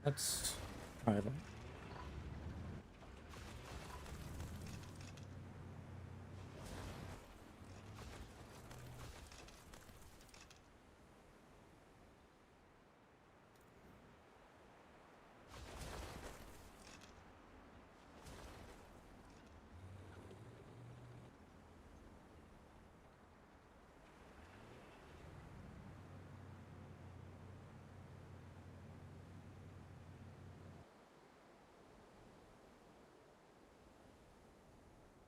Let's try that.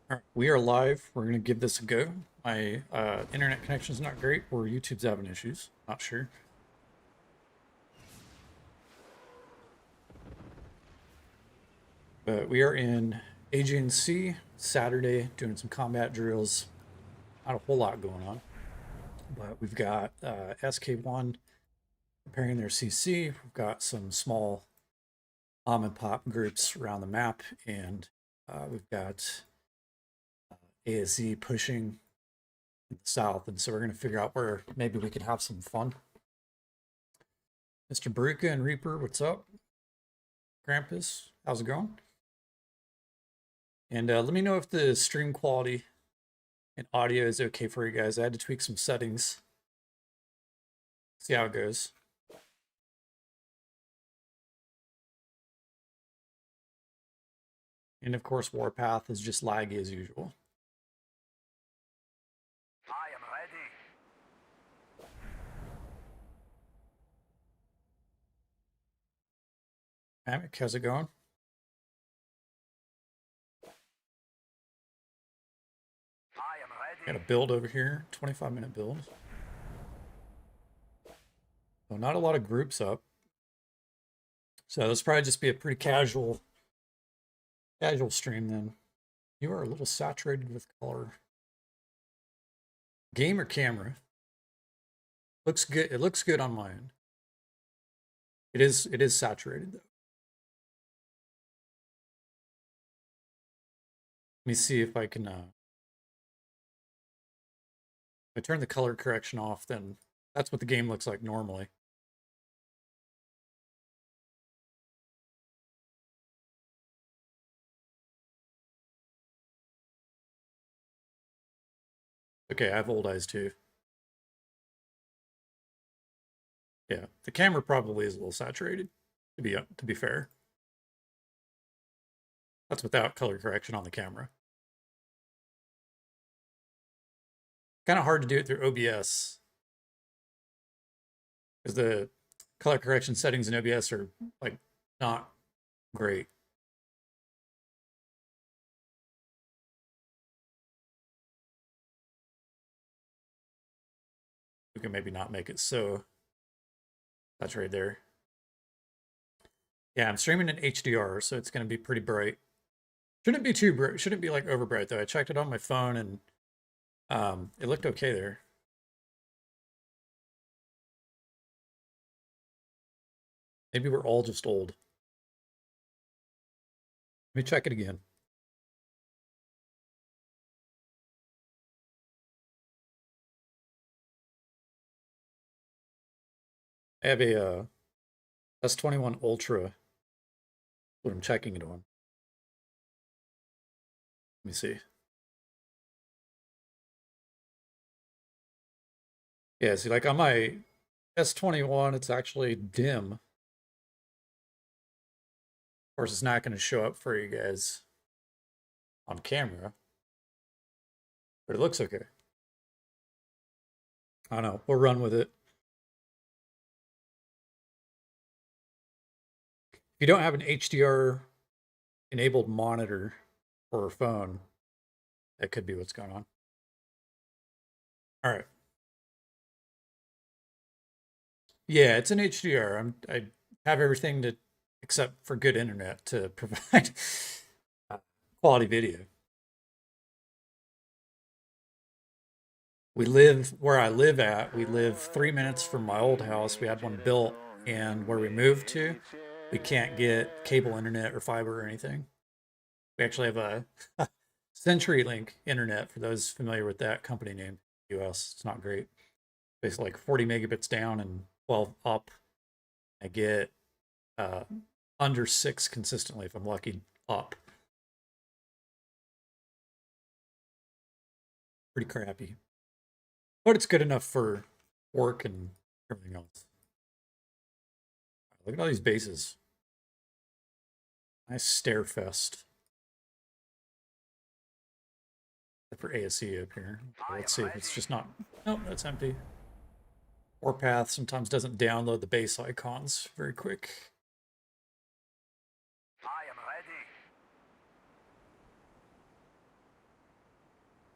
All right, we are live. We're going to give this a go. My internet connection is not great, or YouTube's having issues. Not sure. But we are in Aegean Sea, Saturday, doing some combat drills. Not a whole lot going on. But we've got SK1 preparing their CC. We've got some small mom and pop groups around the map, and we've got ASZ pushing in the south, and so we're going to figure out where maybe we could have some fun. Mr. Baruka and Reaper, what's up? Krampus, how's it going? And let me know if the stream quality and audio is okay for you guys. I had to tweak some settings. See how it goes. And of course, Warpath is just laggy as usual. I am ready. Hammock, how's it going? I am ready. Got a build over here, 25-minute build. So not a lot of groups up. So this probably just be a pretty casual stream then. You are a little saturated with color. Game or camera? Looks good. It looks good on my end. It is saturated though. Let me see if I can if I turn the color correction off, then that's what the game looks like normally. Okay, I have old eyes too. Yeah, the camera probably is a little saturated, to be fair. That's without color correction on the camera. Kind of hard to do it through OBS because the color correction settings in OBS are like not great. We can maybe not make it so saturated there. Yeah, I'm streaming in HDR, so it's going to be pretty bright. Shouldn't be too bright. Shouldn't be like over bright though. I checked it on my phone and it looked okay there. Maybe we're all just old. Let me check it again. I have a S21 Ultra. What I'm checking it on. Let me see. Yeah, see, like on my S21, it's actually dim. Of course, it's not going to show up for you guys on camera, but it looks okay. I don't know. We'll run with it. If you don't have an HDR enabled monitor or a phone, that could be what's going on. All right. Yeah, it's an HDR. I have everything to except for good internet to provide quality video. We live where I live at. We live 3 minutes from my old house. We had one built, and where we moved to, we can't get cable internet or fiber or anything. We actually have a CenturyLink internet for those familiar with that company name. US. It's not great. Basically like 40 megabits down and 12 up. I get under 6 consistently if I'm lucky up. Pretty crappy. But it's good enough for work and everything else. Look at all these bases. Nice stair fest. For ASE up here. So let's see if it's just not... Nope, that's empty. Warpath sometimes doesn't download the base icons very quick. I am ready.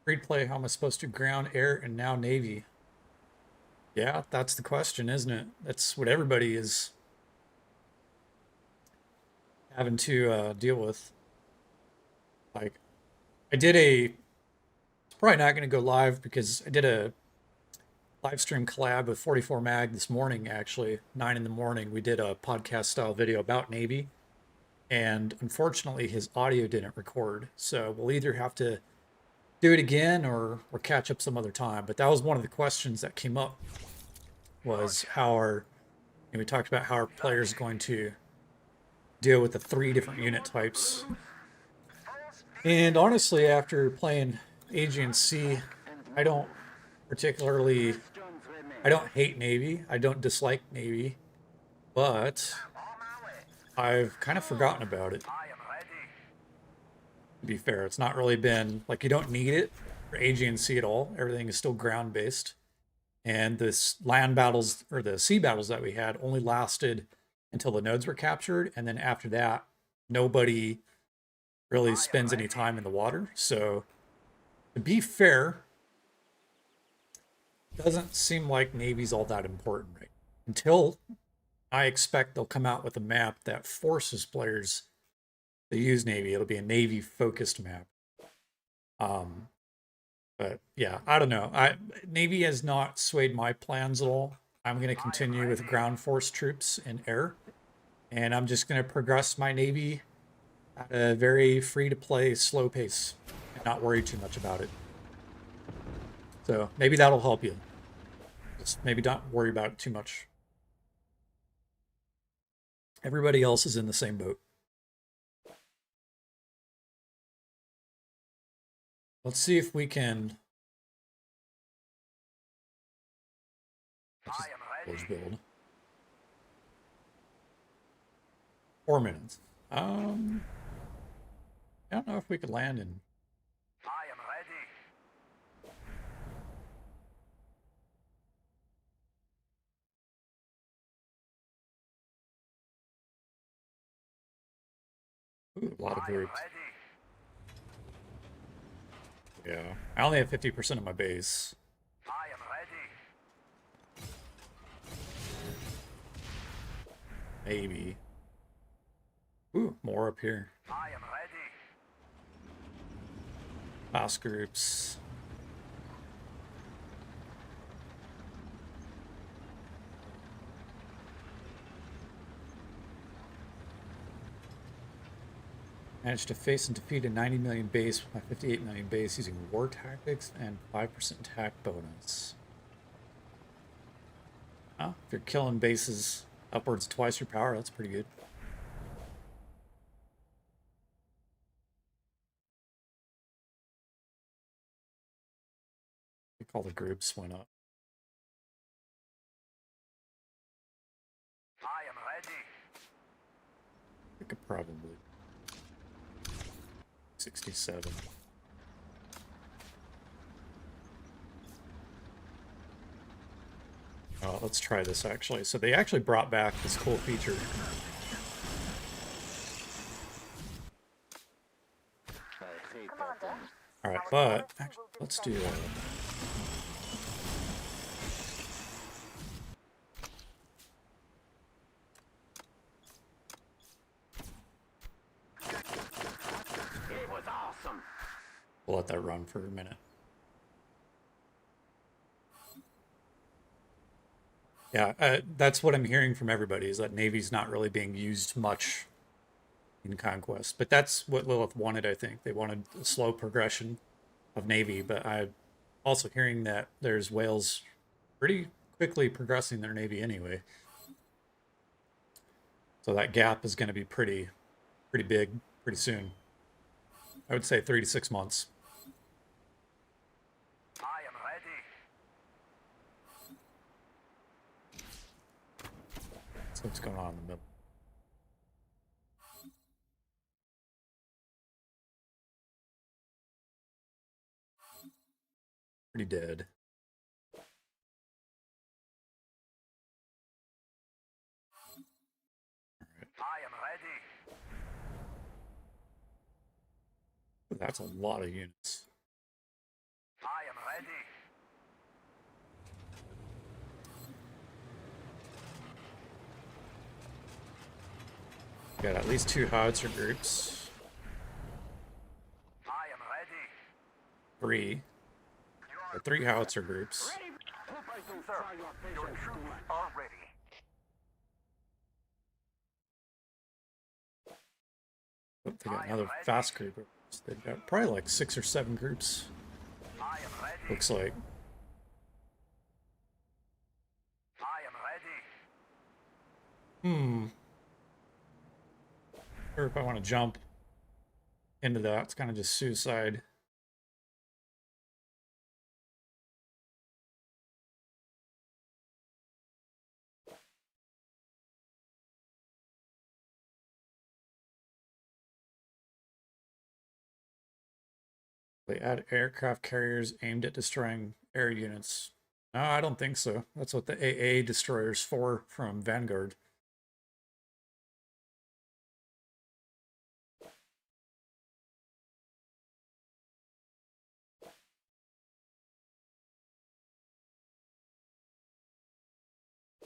Free play, how am I supposed to ground, air, and now Navy? Yeah, that's the question, isn't it? That's what everybody is having to deal with. Like, I did a... It's probably not going to go live because I did a live stream collab with 44 Mag this morning, actually, 9 in the morning. We did a podcast style video about Navy, and unfortunately his audio didn't record. So we'll either have to do it again or catch up some other time. But that was one of the questions that came up, was how our, and we talked about how our players going to deal with the 3 different unit types. And honestly, after playing Aegean C, I don't hate Navy. I don't dislike Navy, but I've kind of forgotten about it. I am ready. To be fair, it's not really been, like, you don't need it for Aegean C at all. Everything is still ground based. And this land battles, or the sea battles that we had, only lasted until the nodes were captured. And then after that, nobody really spends any time in the water. So to be fair, it doesn't seem like Navy's all that important, right? Until I expect they'll come out with a map that forces players to use Navy. It'll be a Navy focused map. But yeah, I don't know. Navy has not swayed my plans at all. I'm going to continue with ground force troops in air, and I'm just going to progress my Navy at a very free to play, slow pace, and not worry too much about it. So maybe that'll help you. Just maybe don't worry about it too much. Everybody else is in the same boat. Let's see if we can I am ready. build. 4 minutes. I don't know if we could land in. I am ready. Ooh, a lot of I am groups. ready. Yeah, I only have 50% of my base. I am ready. Maybe. Ooh, more up here. I am ready. Fast groups. Managed to face and defeat a 90 million base with my 58 million base using war tactics and 5% attack bonus. Oh, if you're killing bases upwards twice your power, that's pretty good. I think all the groups went up. I am ready. I could probably 67. Oh, let's try this actually. So they actually brought back this cool feature. All right, but actually, let's do It was awesome. we'll let that run for a minute. Yeah, that's what I'm hearing from everybody, is that Navy's not really being used much in Conquest. But that's what Lilith wanted, I think. They wanted a slow progression of Navy, but I'm also hearing that there's whales pretty quickly progressing their Navy anyway. So that gap is going to be pretty big pretty soon. I would say 3 to 6 months. I am ready. So what's going on in the middle? Pretty dead. I am ready. That's a lot of units. I am ready. Got at least 2 howitzer groups. I am ready. 3. Or 3 howitzer groups. Ready. Sir, your troops are ready. Oh, they got another fast group. They've got probably like 6 or 7 groups. I am ready. Looks like. I am ready. Or if I want to jump into that, it's kind of just suicide. They add aircraft carriers aimed at destroying air units. No, I don't think so. That's what the AA destroyer's for from Vanguard.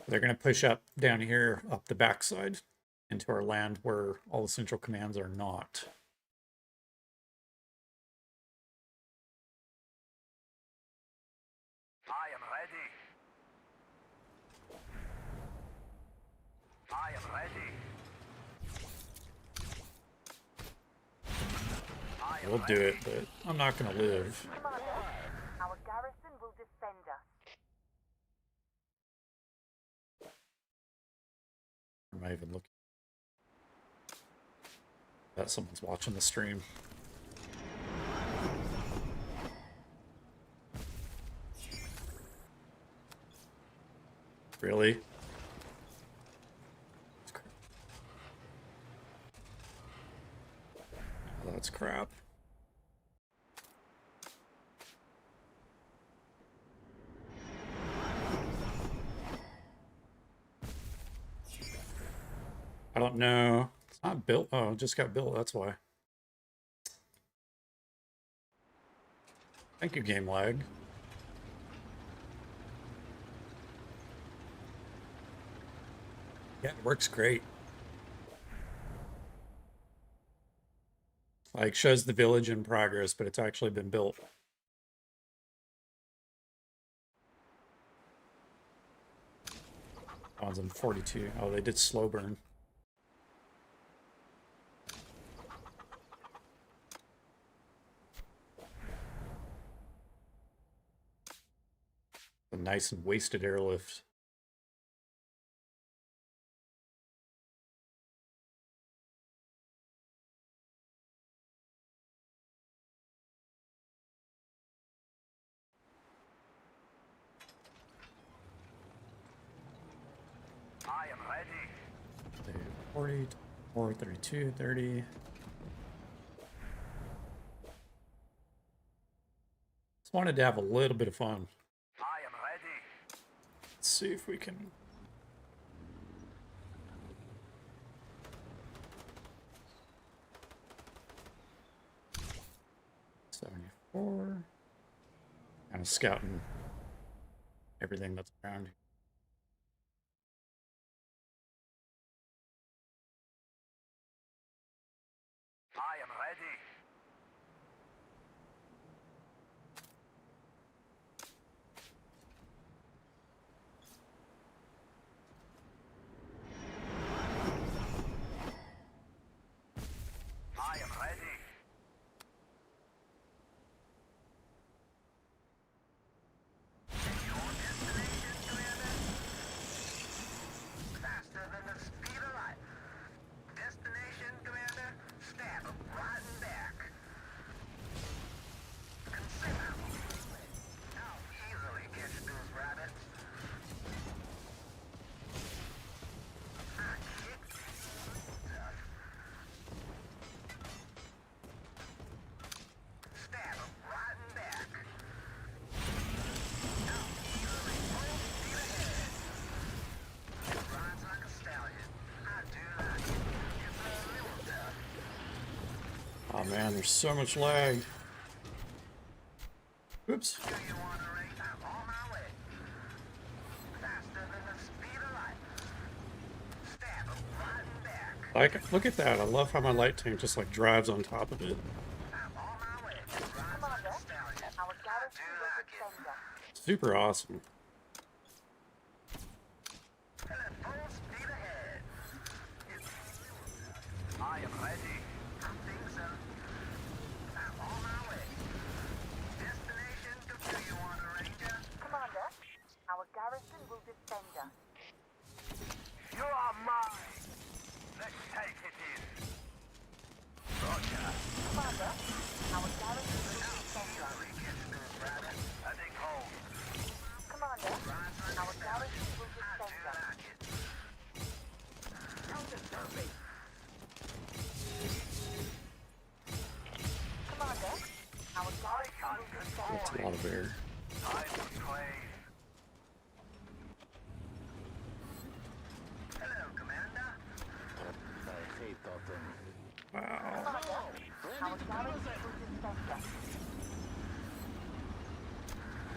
They're going to push up down here, up the backside, into our land where all the central commands are not. I am ready. I am ready. We'll do it, but I'm not going to live. Commander, our garrison will defend us. Am I even looking? That someone's watching the stream. Really? Oh, that's crap. I don't know. It's not built. Oh, it just got built. That's why. Thank you, game lag. Yeah, it works great. Like, shows the village in progress, but it's actually been built. That one's in 42. Oh, they did slow burn. A nice and wasted airlift. I am ready. 40, 4, 32, 30. Just wanted to have a little bit of fun. I am ready. Let's see if we can. $74. Kind of scouting everything that's around here. I am ready. I am ready. man, there's so much lag. Oops. Do you want to race? I'm on my way. Faster than the speed of light. Stab 'em right in back. Like, look at that. I love how my light tank just like drives on top of it. I'm on my way. Commander, our garrison will defend us. Super awesome. Full speed ahead. I am ready. I think so. I'm on my way. Destination, do you want a ranger? Commander, our garrison will defend us. You are mine. Let's take it in. Roger. Commander, our garrison will defend us. I think home. Commander, our garrison will defend us. Don't disturb me. Commander, our garrison will defend That's us. a lot of air. Time to play. Hello, Commander. Wow. Commander, our garrison will defend us.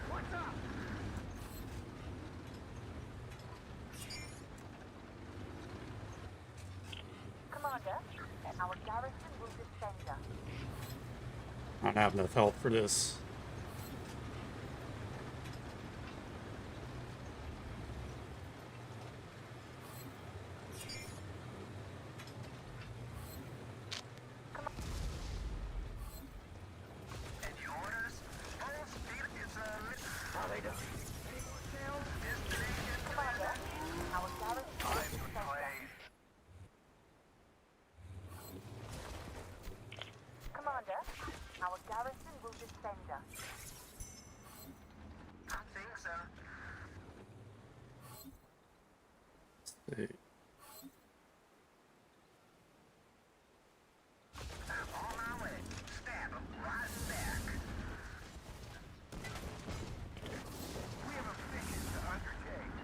What's up? Commander, our garrison will defend us. I don't have enough help for this. Any orders? Full speed is how they do. Destination. Commander, our garrison will Time to defend us. play. Commander, our garrison will defend us. I think so. See. I'm on my way. Stab 'em right in back. We have a mission to undertake.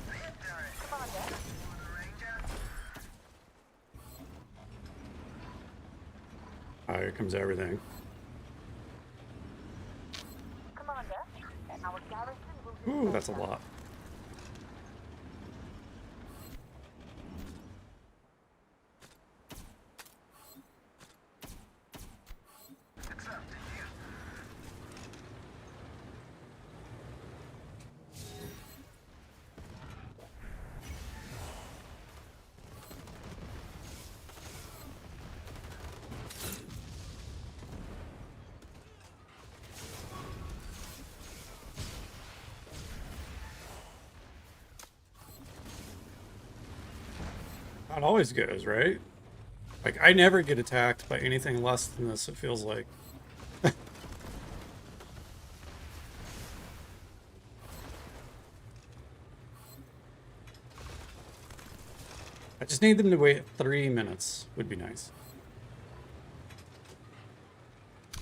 Victory. Commander, Ranger. Ah, here comes everything. Commander, our garrison will defend Ooh, that's a us. lot. It's up to you. It always goes, right? Like, I never get attacked by anything less than this, it feels like. I just need them to wait 3 minutes, would be nice.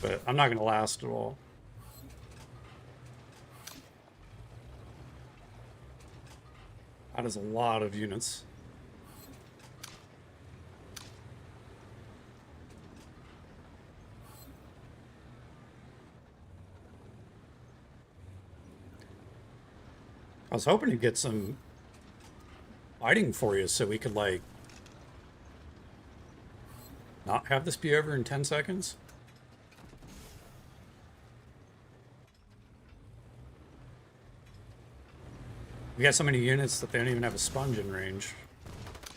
But I'm not going to last at all. That is a lot of units. I was hoping to get some fighting for you so we could, like, not have this be over in 10 seconds. We got so many units that they don't even have a sponge in range.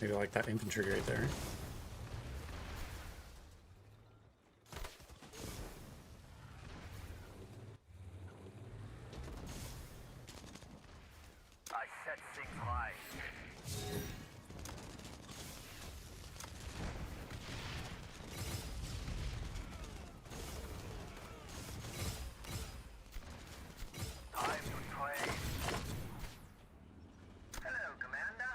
Maybe like that infantry right there. I set things right. Time to trade. Hello, Commander.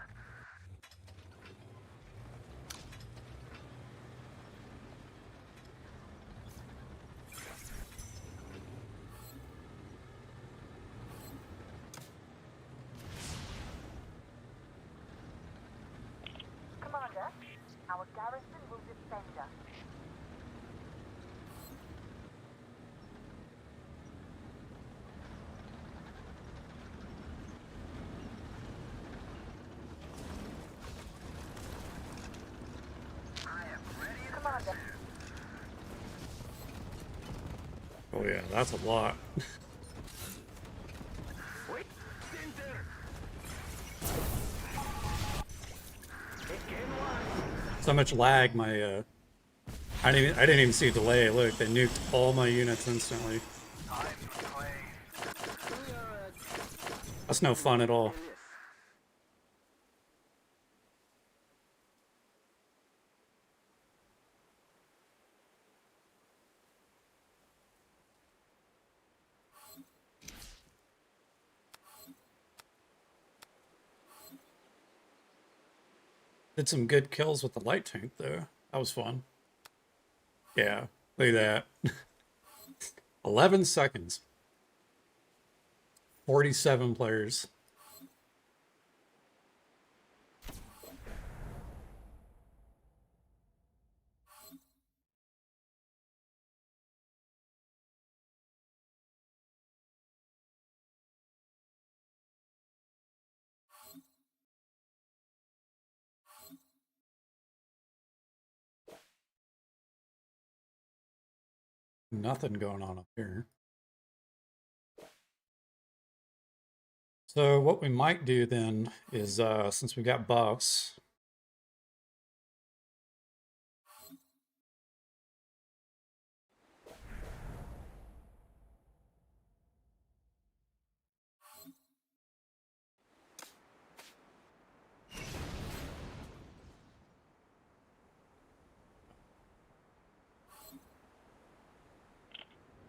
Commander, our garrison will defend danger. Commander, Oh yeah, that's a lot. So much lag, my I didn't even see a delay. Look, they nuked all my units instantly. That's no fun at all. Did some good kills with the light tank though. That was fun. Yeah, look at that. 11 seconds. 47 players. Nothing going on up here. So what we might do then is, since we got buffs,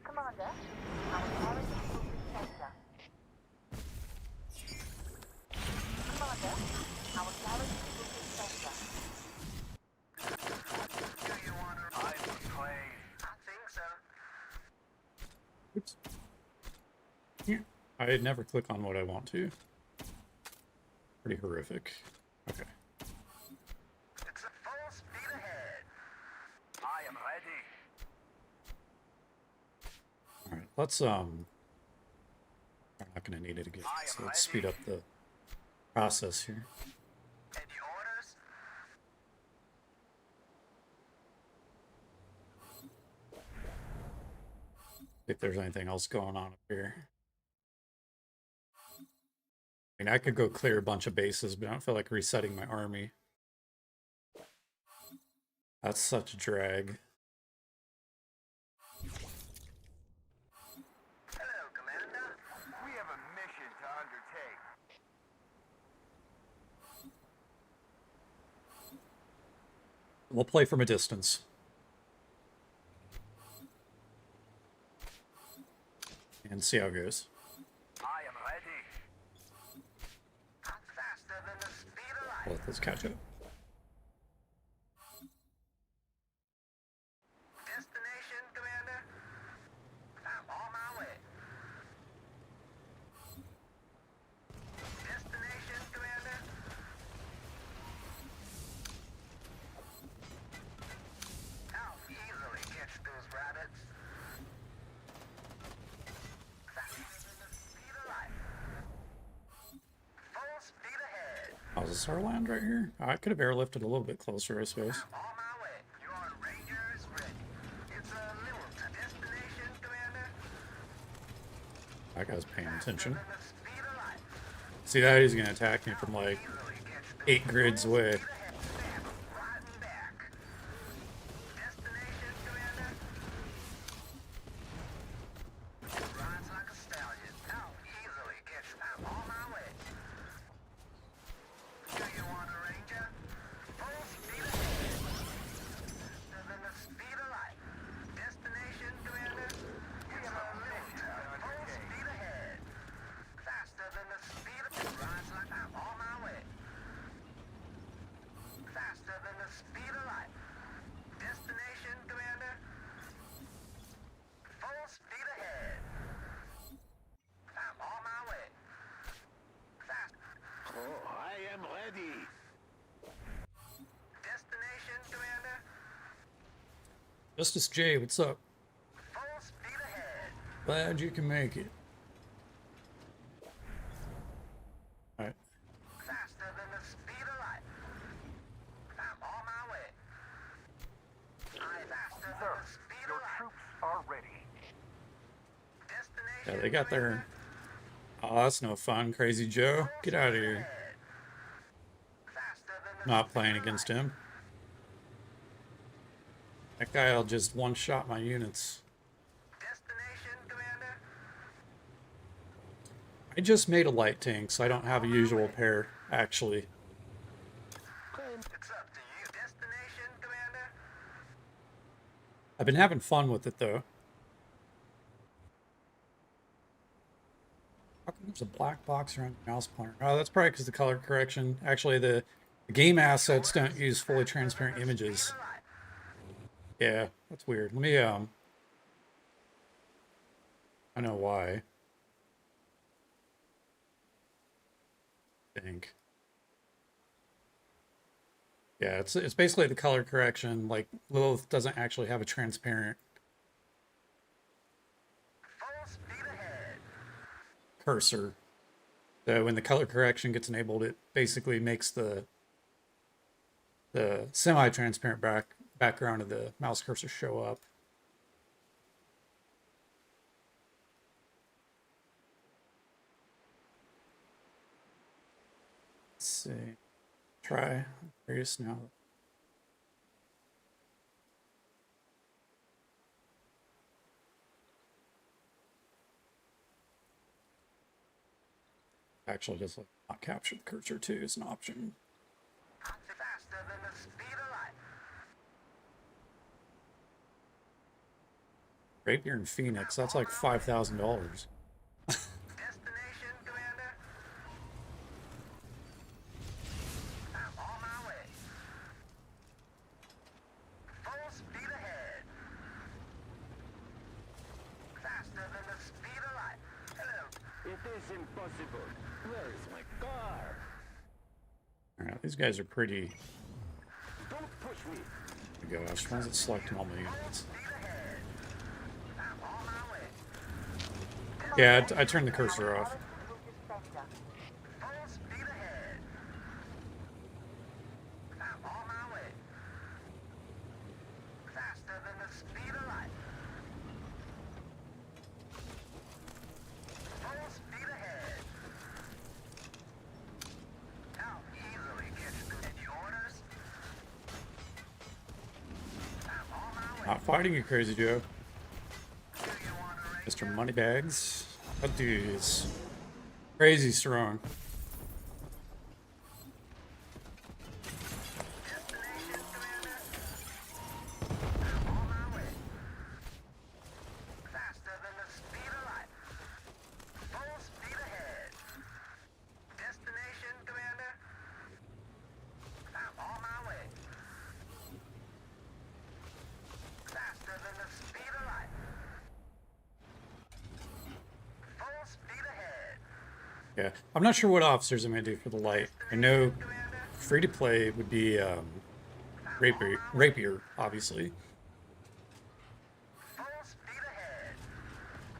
Commander, our garrison will be center. Commander, our garrison will be center. Do you want to ride the plane? I think so. oops. Yeah, I never click on what I want to. Pretty horrific. Okay. It's a full speed ahead. I am ready. All right, let's I'm not gonna need it again, so let's speed up the process here. Any orders? If there's anything else going on up here. I mean, I could go clear a bunch of bases, but I don't feel like resetting my army. That's such a drag. Hello, Commander. We have a mission to undertake. We'll play from a distance. And see how it goes. I am ready. I'm faster than the speed of light. Let this catch up. Destination, Commander? I'm on my way. Destination, Commander? I'll easily catch those rabbits. Faster than the speed of light. Full speed ahead. Oh, is this our land right here? I could have airlifted a little bit closer, I suppose. On my way. Your Ranger is ready. It's a little to destination, Commander. That guy's paying attention. Than the speed of light. See that? He's gonna attack me from like Easily catch those 8 grids away. speed ahead. Stab 'em right in back. Destination, Commander. Rides like a stallion. I'll easily catch. I'm on my way. Do you want a Ranger? Full speed ahead. Faster than the speed of light. Destination, Commander. It's a little full speed ahead. Faster than the speed of rides like I'm on my way. Justice J, what's up? Full speed ahead. Glad you can make it. Alright. Faster than the speed of light. I'm on my way. I'm faster than the speed of light. Troops are ready. Destination Yeah, they got their... Oh, that's no fun, Crazy Joe. Get out of here. faster than the Not playing against him. That guy'll just one-shot my units. destination, Commander. I just made a light tank, so I don't have a usual pair, actually. It's up to you. Destination, Commander. I've been having fun with it, though. How come there's a black box around the mouse pointer? Oh, that's probably because the color correction. Actually, the game assets don't use fully transparent images. Yeah, that's weird. Let me, I know why. I think. Yeah, it's basically the color correction. Like, Lilith doesn't actually have a transparent Full speed ahead. cursor. So when the color correction gets enabled, it basically makes the semi-transparent background of the mouse cursor show up. Let's see. Try. I'm curious now. Actually, just like not capture the cursor too is an option. Faster than the speed of light. Rapier and Phoenix, that's like $5,000. Destination, Commander. I'm on my way. Full speed ahead. Faster than the speed of light. Hello. It is impossible. Where is my car? Alright, these guys are pretty. Don't push me. Oh my gosh, why is it selecting all my units? Speed ahead. I'm on my way. Yeah, I turned the cursor off. Full speed ahead. I'm on my way. Faster than the speed of light. Full speed ahead. How easily gets to any orders? I'm on my way. Not fighting you, Crazy Joe. Do you want to raise Mr. Moneybags. That dude is crazy strong. destination, Commander? I'm on my way. Faster than the speed of light. Full speed ahead. Destination, Commander? I'm on my way. Faster than the speed of light. Full speed ahead. Yeah, I'm not sure what officers I'm gonna do for the light. I know Commander? free to play would be rapier, obviously. Full speed ahead.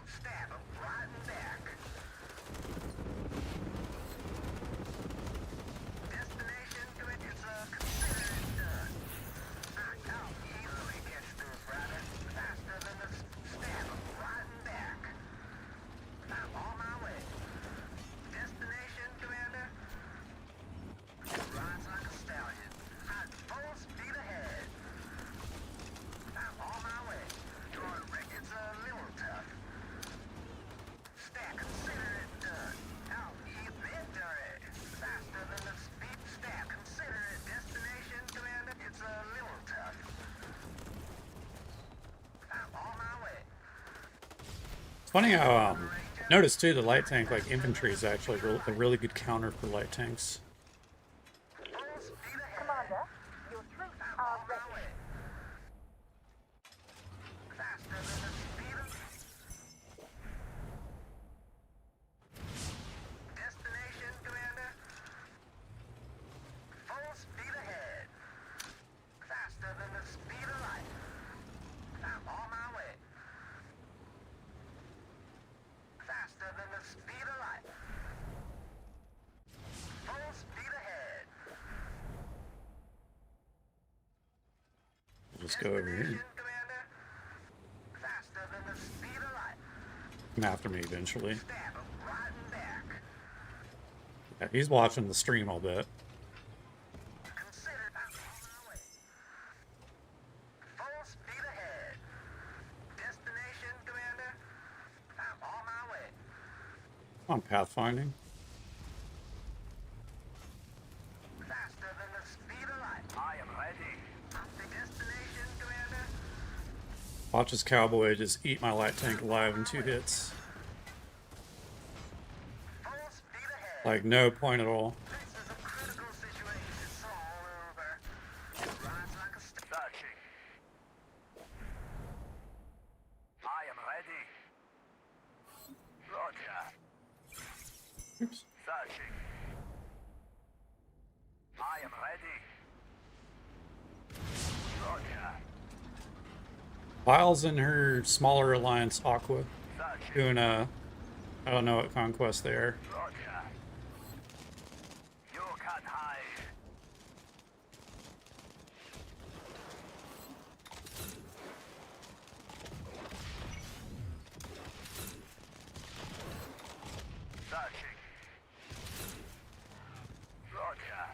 Stab him right in back. Destination, Commander. It's consider it done. How easily gets through, brother. Faster than the stab him right in back. I'm on my way. Destination, Commander. Rides like a stallion. I'm full speed ahead. I'm on my way. Your record's a little tough. Stack, consider it done. Out, victory. Faster than the speed. Stack, consider it destination, Commander. It's a little tough. I'm on my way. It's funny how notice too the light tank like infantry is actually a really good counter for light tanks. Full speed ahead. Commander, your troops I'm are on my ready. way. Faster than the speed of... Destination, Commander. Full speed ahead. Faster than the speed of light. just go over here. Commander. Faster than the speed of light. Come after me eventually. Stab him right in back. Yeah, he's watching the stream, I'll bet. Consider I'm on my way. Full speed ahead. Destination, Commander. I'm on my way. Come on, pathfinding. Faster than the speed of light. I am ready. The destination, Commander. Watch this cowboy just eat my light tank alive in 2 hits. Full speed ahead. Like, no point at all. This is a critical situation. It's all over. Rides like a searching. I am ready. Roger. Oops. Searching. I am ready. Roger. Lyle's in her smaller alliance, Aqua, Searching. doing I don't know what conquest they are. Roger. You can't hide. Searching. Roger.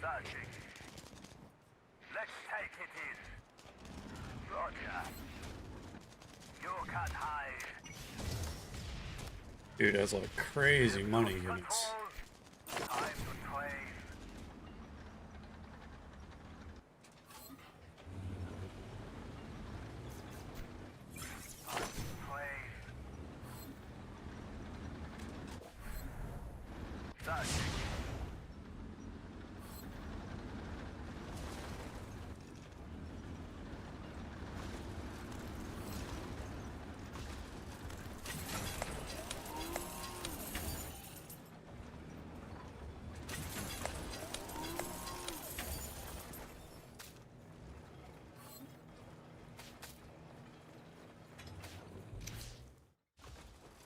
Searching. Let's take it in. Roger. You can't hide. Dude has like crazy money units. Control. Time to train. Time to train. Searching.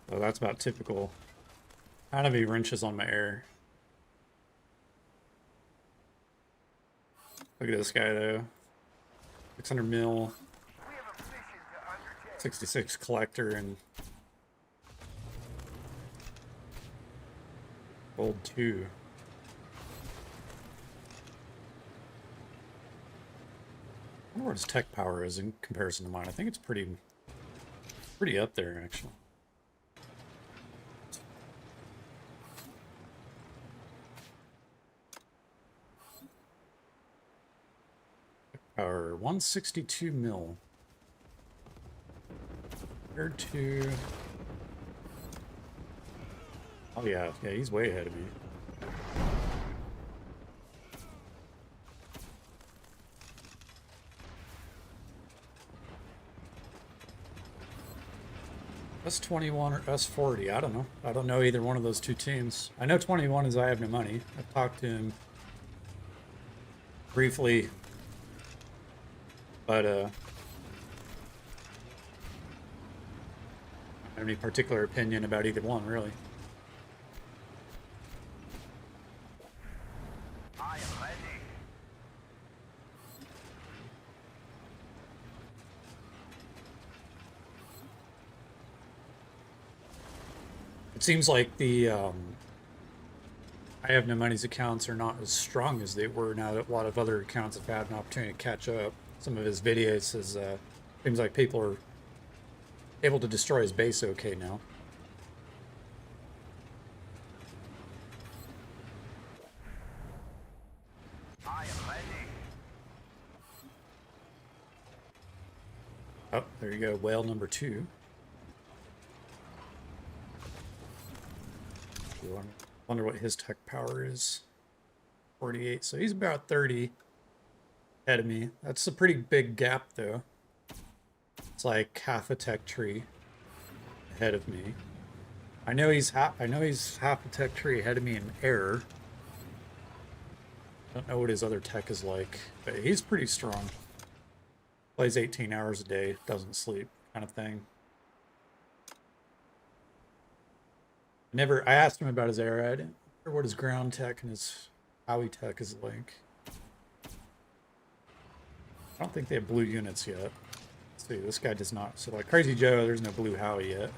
So that's about typical. Kind of he wrenches on my air. Look at this guy though. 600 mil, We have a mission to undertake. 66 collector, and gold 2. I wonder what his tech power is in comparison to mine. I think it's pretty up there actually. Power 162 mil. Compared to. Oh yeah, he's way ahead of me. S21 or S40, I don't know. I don't know either one of those two teams. I know 21 is I have no money. I've talked to him briefly, but I don't have any particular opinion about either one, really. I am ready. It seems like the I have no money's accounts are not as strong as they were now that a lot of other accounts have had an opportunity to catch up. Some of his videos says seems like people are able to destroy his base okay now. I am ready. Oh, there you go, whale number 2. Wonder what his tech power is. 48, so he's about 30 ahead of me. That's a pretty big gap though. It's like half a tech tree ahead of me. I know he's half a tech tree ahead of me in air. Don't know what his other tech is like, but he's pretty strong. Plays 18 hours a day, doesn't sleep, kind of thing. I asked him about his air. I didn't know what his ground tech and his Howie tech is like. I don't think they have blue units yet. Let's see, this guy does not. So like Crazy Joe, there's no blue Howie yet.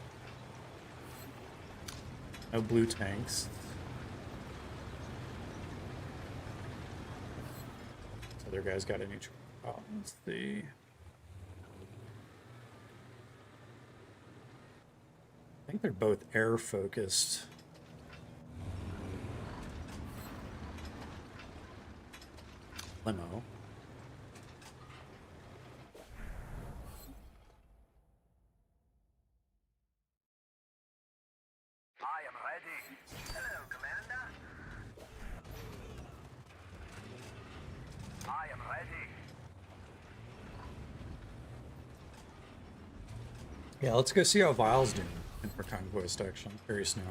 No blue tanks. So their guys got a neutral. Oh, let's see. I think they're both air focused. Limo. I am ready. Hello, Commander. I am ready. Yeah, let's go see how Vile's doing for Conquest, actually. I'm curious now.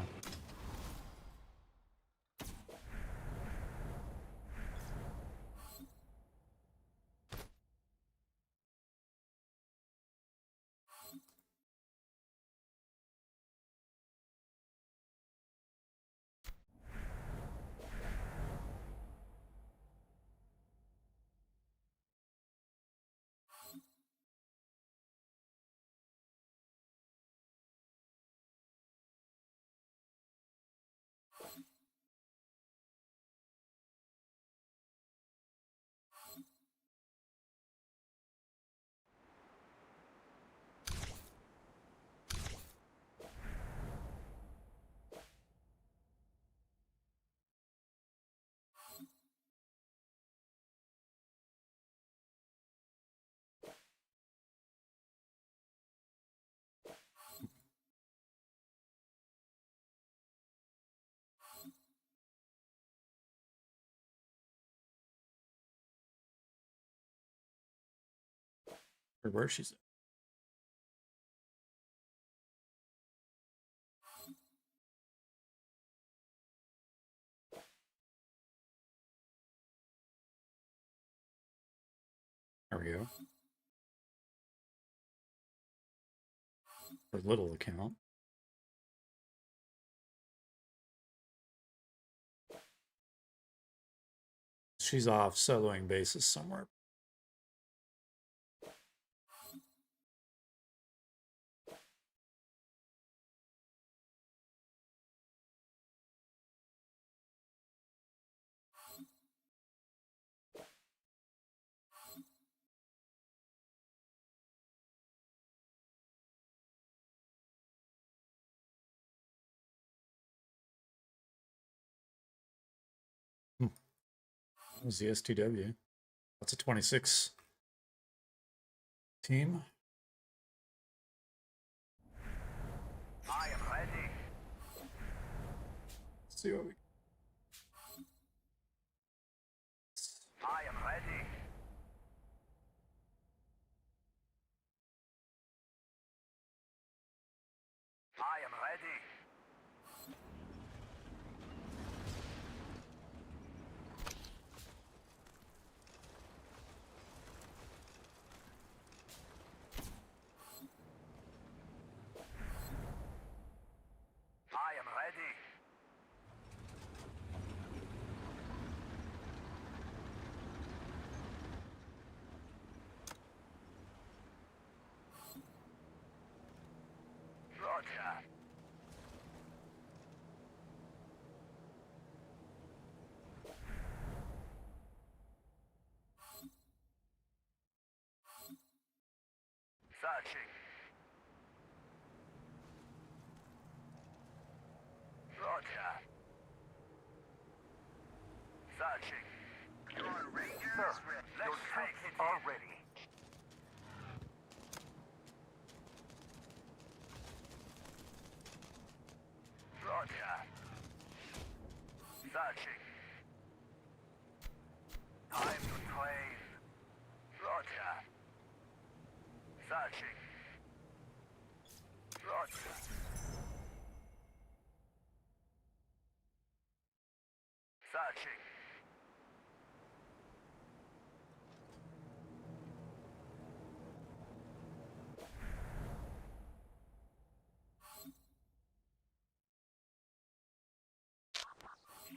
Or where she's at. There we go. Her little account. She's off soloing bases somewhere. That was the STW. That's a 26 team. I am ready. Let's see what we. I am ready. I am ready. I am ready. Roger. Searching. Roger. Searching. Your Rangers, Sir, let's your take troops it are in. ready. Roger. Searching. Time to train. Roger. Searching. Roger. Searching.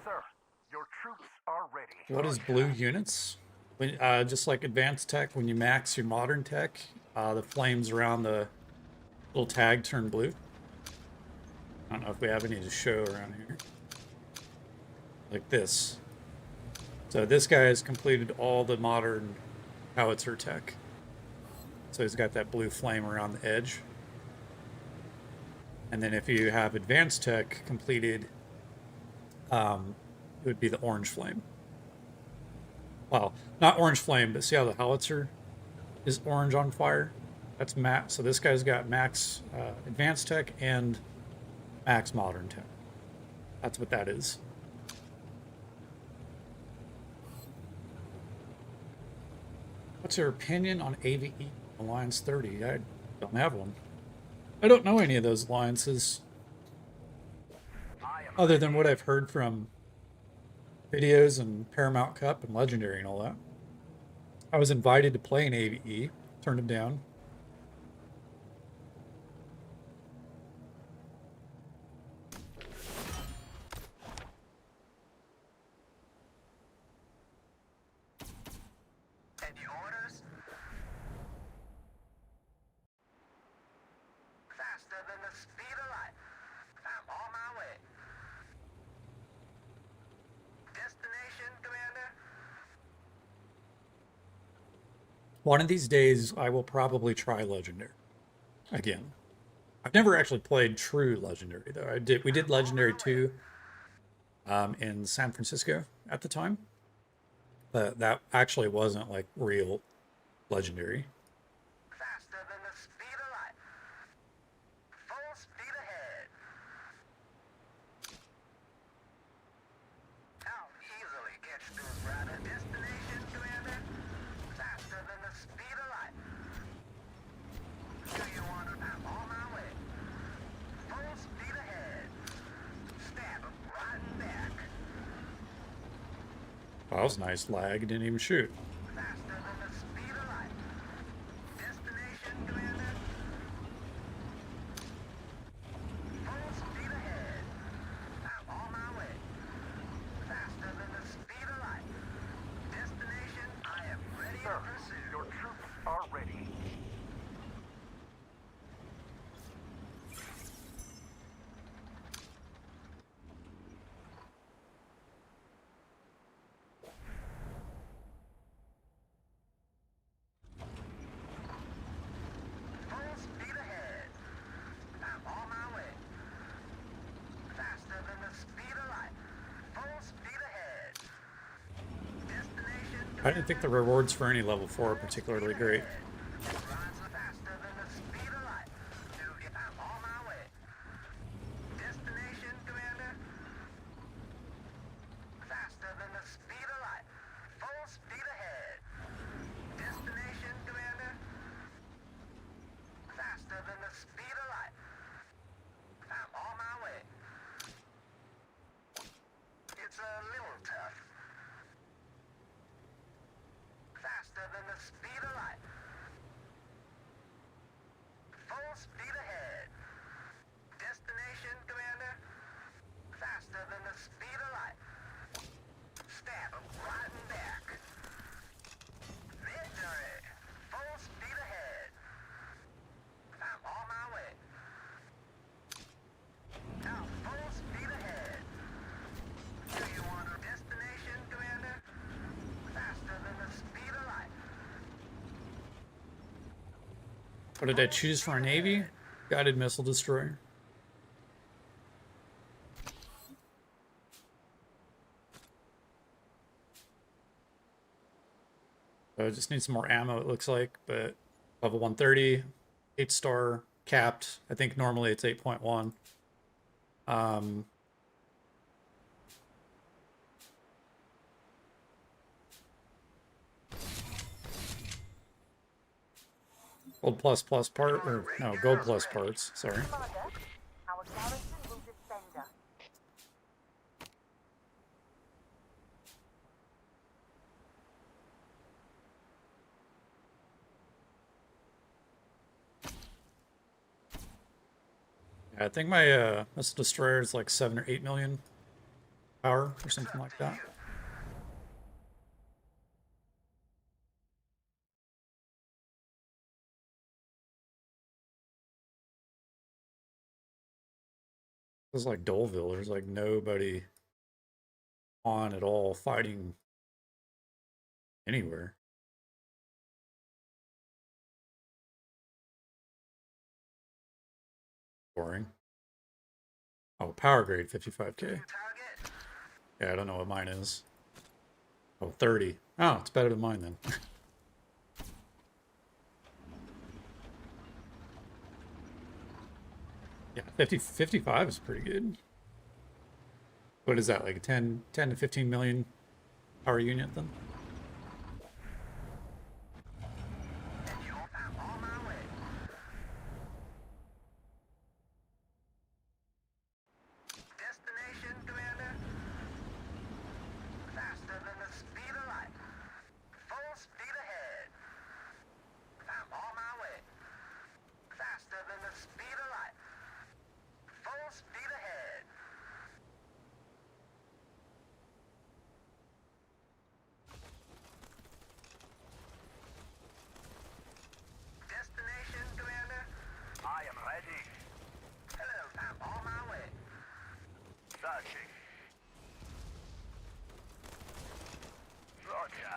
Sir, your troops are ready. What is blue units? When, just like advanced tech, when you max your modern tech, the flames around the little tag turn blue. I don't know if we have any to show around here. Like this. So this guy has completed all the modern howitzer tech. So he's got that blue flame around the edge. And then if you have advanced tech completed, it would be the orange flame. Well, not orange flame, but see how the howitzer is orange on fire? That's max. So this guy's got max advanced tech and max modern tech. That's what that is. What's your opinion on AVE Alliance 30? I don't have one. I don't know any of those alliances other than what I've heard from videos and Paramount Cup and Legendary and all that. I was invited to play an AVE, turned it down. Any orders? Faster than the speed of light. I'm on my way. Destination, Commander? One of these days, I will probably try Legendary again. I've never actually played true Legendary though. We did Legendary 2 in San Francisco at the time, but that actually wasn't like real Legendary. Faster than the speed of light. Full speed ahead. I'll easily catch those rider. Destination, Commander? Faster than the speed of light. Do you want to? I'm on my way. Full speed ahead. Stab him right in back. Well, that was nice lag. Didn't even shoot. Faster than the speed of light. Destination, Commander? Full speed ahead. I'm on my way. Faster than the speed of light. Destination, I am ready to pursue. Your troops are ready. Full speed ahead. I'm on my way. Faster than the speed of light. Full speed ahead. Destination, I didn't think the rewards for any level 4 are particularly great. Runs faster than the speed of light. I'm on my way. Destination, Commander? Faster than the speed of light. Full speed ahead. Destination, Commander? Faster than the speed of light. I'm on my way. It's a little tough. Faster than the speed of light. Full speed ahead. Destination, Commander? Faster than the speed of light. Stab him right in back. Victory! Full speed ahead. I'm on my way. Now, full speed ahead. Do you want a destination, Commander? Faster than the speed of light. What did I choose for a Navy? Guided missile destroyer. So I just need some more ammo, it looks like, but level 130, 8-star, capped. I think normally it's 8.1. Gold plus plus part, or no, gold plus parts, sorry. Commander, our garrison will defend us. Yeah, I think my missile destroyer is like 7 or 8 million power or something like that. It's like Doleville. There's like nobody on at all fighting anywhere. Boring. Oh, power grade 55k. Target. Yeah, I don't know what mine is. Oh, 30. Oh, it's better than mine then. Yeah, 55 is pretty good. What is that, like a 10 to 15 million power unit then? I'm on my way. Destination, Commander. Faster than the speed of light. Full speed ahead. I'm on my way. Faster than the speed of light. Full speed ahead. Destination, Commander. I am ready. Hello, I'm on my way. Searching. Roger.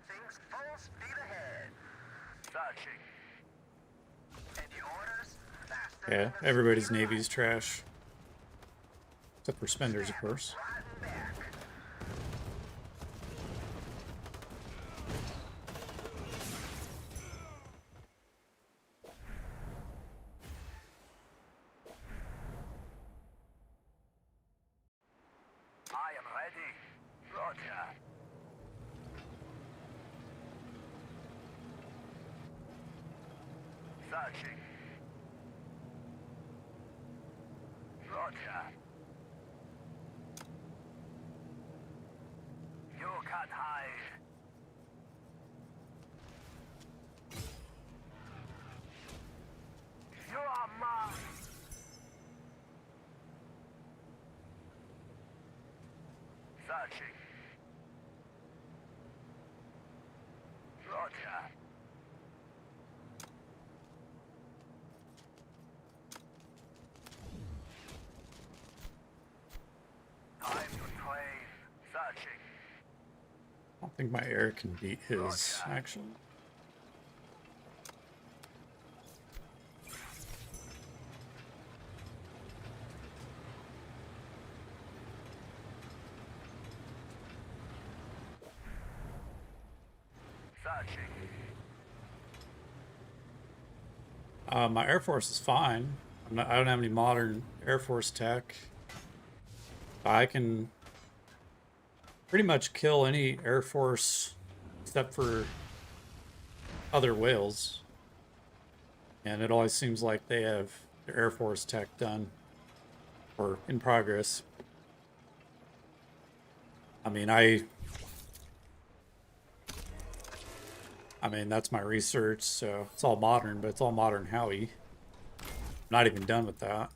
Things full speed ahead. Searching. Any orders? Faster Yeah, than the everybody's speed of light. Navy's trash. Except for Spenders, of course. Riding back. I am ready. Roger. Searching. Roger. You can't hide. You are mine. Searching. Roger. Time to train. Searching. I don't think my air can beat his, actually. Searching. My Air Force is fine. I don't have any modern Air Force tech. I can pretty much kill any Air Force except for other whales. And it always seems like they have their Air Force tech done or in progress. I mean, that's my research, so it's all modern, but it's all modern Howie. I'm not even done with that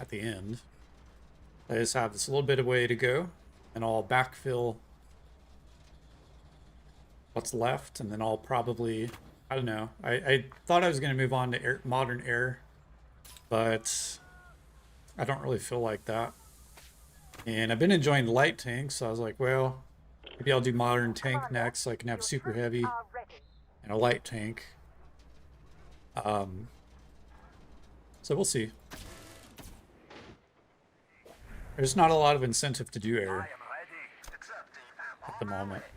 at the end. I just have this little bit of way to go, and I'll backfill what's left, and then I'll probably, I don't know. I thought I was going to move on to modern air, but I don't really feel like that. And I've been enjoying light tanks, so I was like, well, maybe I'll do modern tank next, so I can have super heavy Are ready. and a light tank. So we'll see. There's not a lot of incentive to do I air am ready. Accepting. I'm at the on my moment. way.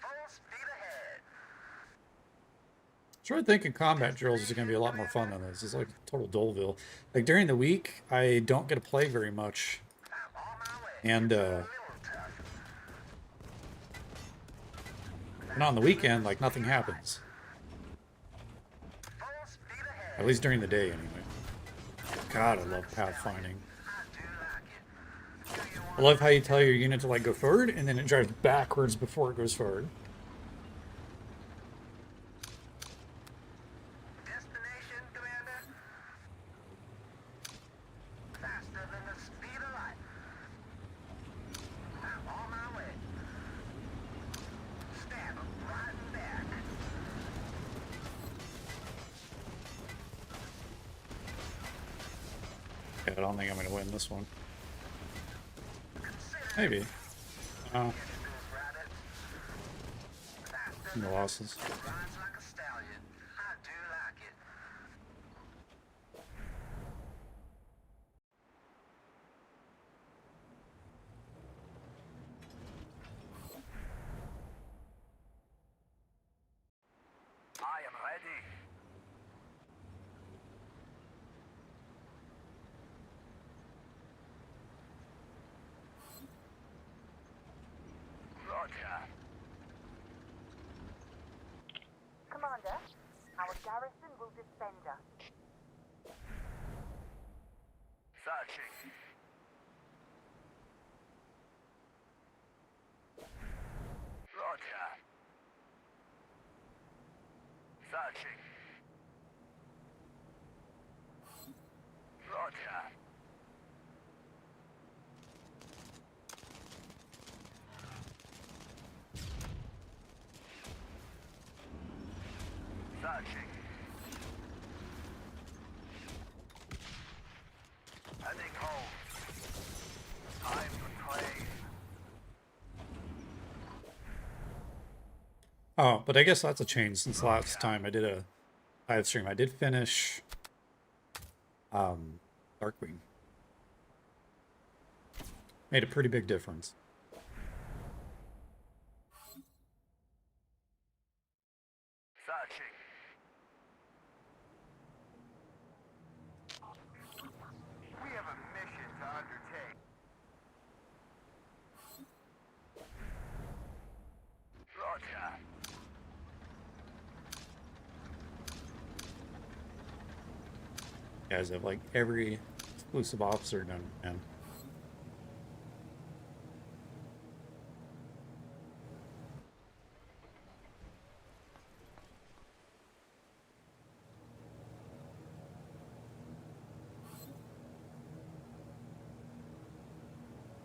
Full speed ahead. So I think in combat drills is going to be a lot more fun than this. It's like total Doleville. Like during the week, I don't get to play very much. I'm on my way. And A little tough. on the weekend, like nothing happens. Full speed ahead. At least during the day, anyway. God, I love pathfinding. I do like it. Do you I love how you tell your unit to like go forward, and then it drives backwards before it goes forward. Destination, Commander? Faster than the speed of light. I'm on my way. Stab 'em, riding back. Yeah, I don't think I'm going to win this one. Maybe. No. No losses. Rides like a stallion. I do like it. I am ready. Roger. Commander, our garrison will defend us. Searching. Roger. Searching. Roger. Searching. Heading home. Time to play. Oh, but I guess that's a change since last time I did a live stream. I did finish Darkwing. Made a pretty big difference. Searching. We have a mission to undertake. Roger. Guys have like every exclusive officer done, man.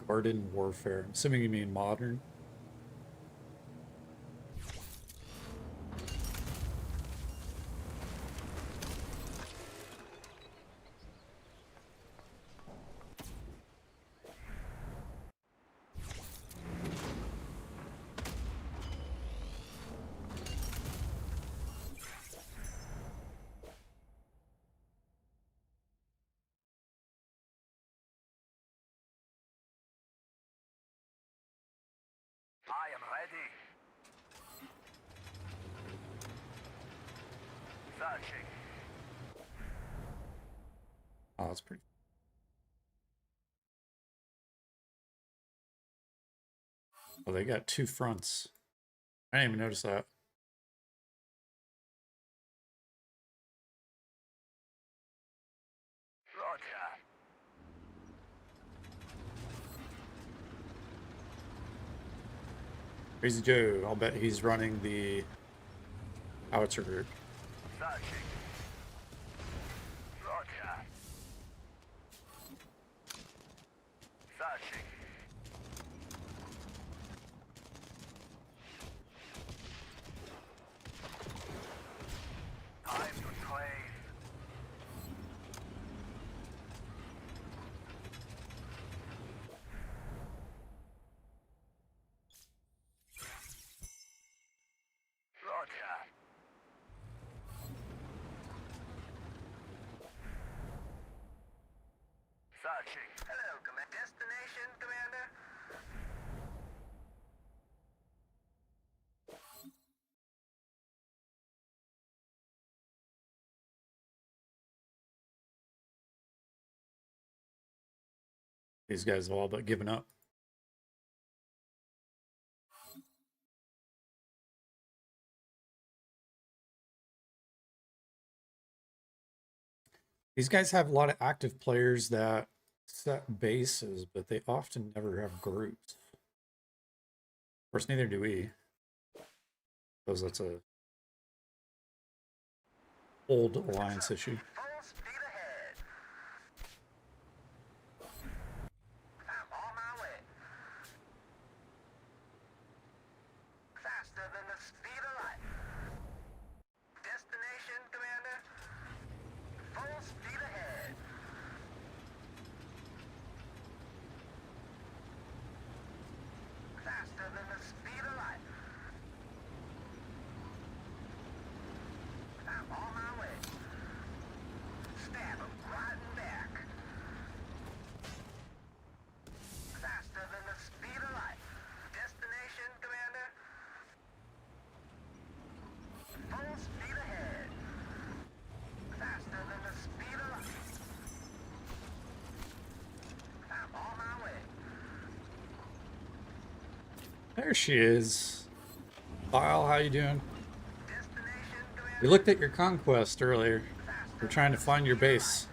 Garden warfare. I'm assuming you mean modern. I am ready. Searching. Oh, that's pretty. Oh, they got two fronts. I didn't even notice that. Roger. Crazy Joe, I'll bet he's running the howitzer group. Searching. Roger. Searching. Time to play. Roger. Searching. Hello, destination, Commander. These guys have all but given up. These guys have a lot of active players that set bases, but they often never have groups. Of course, neither do we. Because that's a old alliance issue. Full speed ahead. I'm on my way. Faster than the speed of light. Destination, Commander. Full speed ahead. There she is. Lyle, how you doing? Destination, We Commander. looked at your conquest earlier. We're trying to find your base.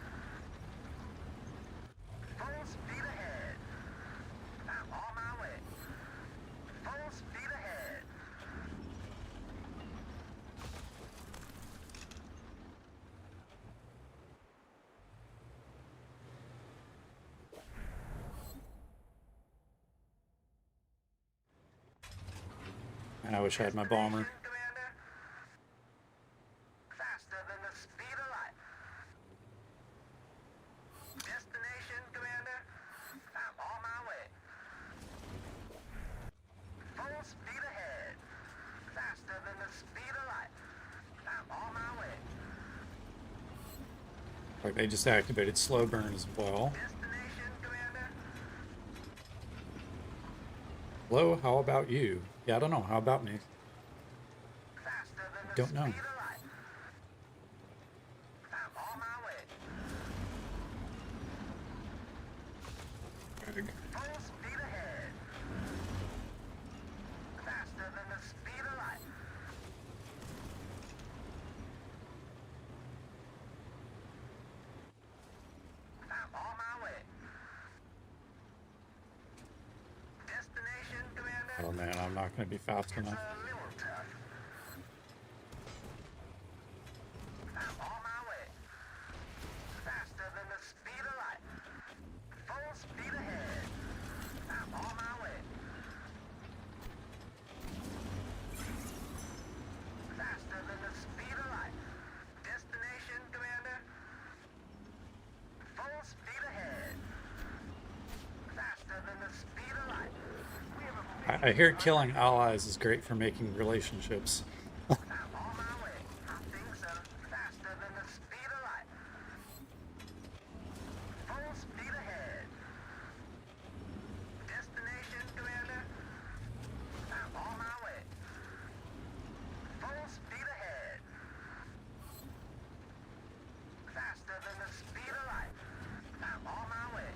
Full speed ahead. I'm on my way. Full speed ahead. And I wish I had my bomber. Destination, Commander. Faster than the speed of light. Destination, Commander. I'm on my way. Full speed ahead. Faster than the speed of light. I'm on my way. Like they just activated slow burn as well. Destination, Commander. Hello, how about you? Yeah, I don't know. How about me? Faster than the Don't know. speed of light. I'm on my way. Full speed ahead. Faster than the speed of light. I'm on my way. Destination, Commander. Oh man, I'm not going to be fast It's enough. a little tough. I'm on my way. Faster than the speed of light. Full speed ahead. I'm on my way. Faster than the speed of light. Destination, Commander. Full speed ahead. Faster than the speed of light. We have a I hear killing allies is great for making relationships. I'm on my way. I think so. Faster than the speed of light. Full speed ahead. Destination, Commander. I'm on my way. Full speed ahead. Faster than the speed of light. I'm on my way.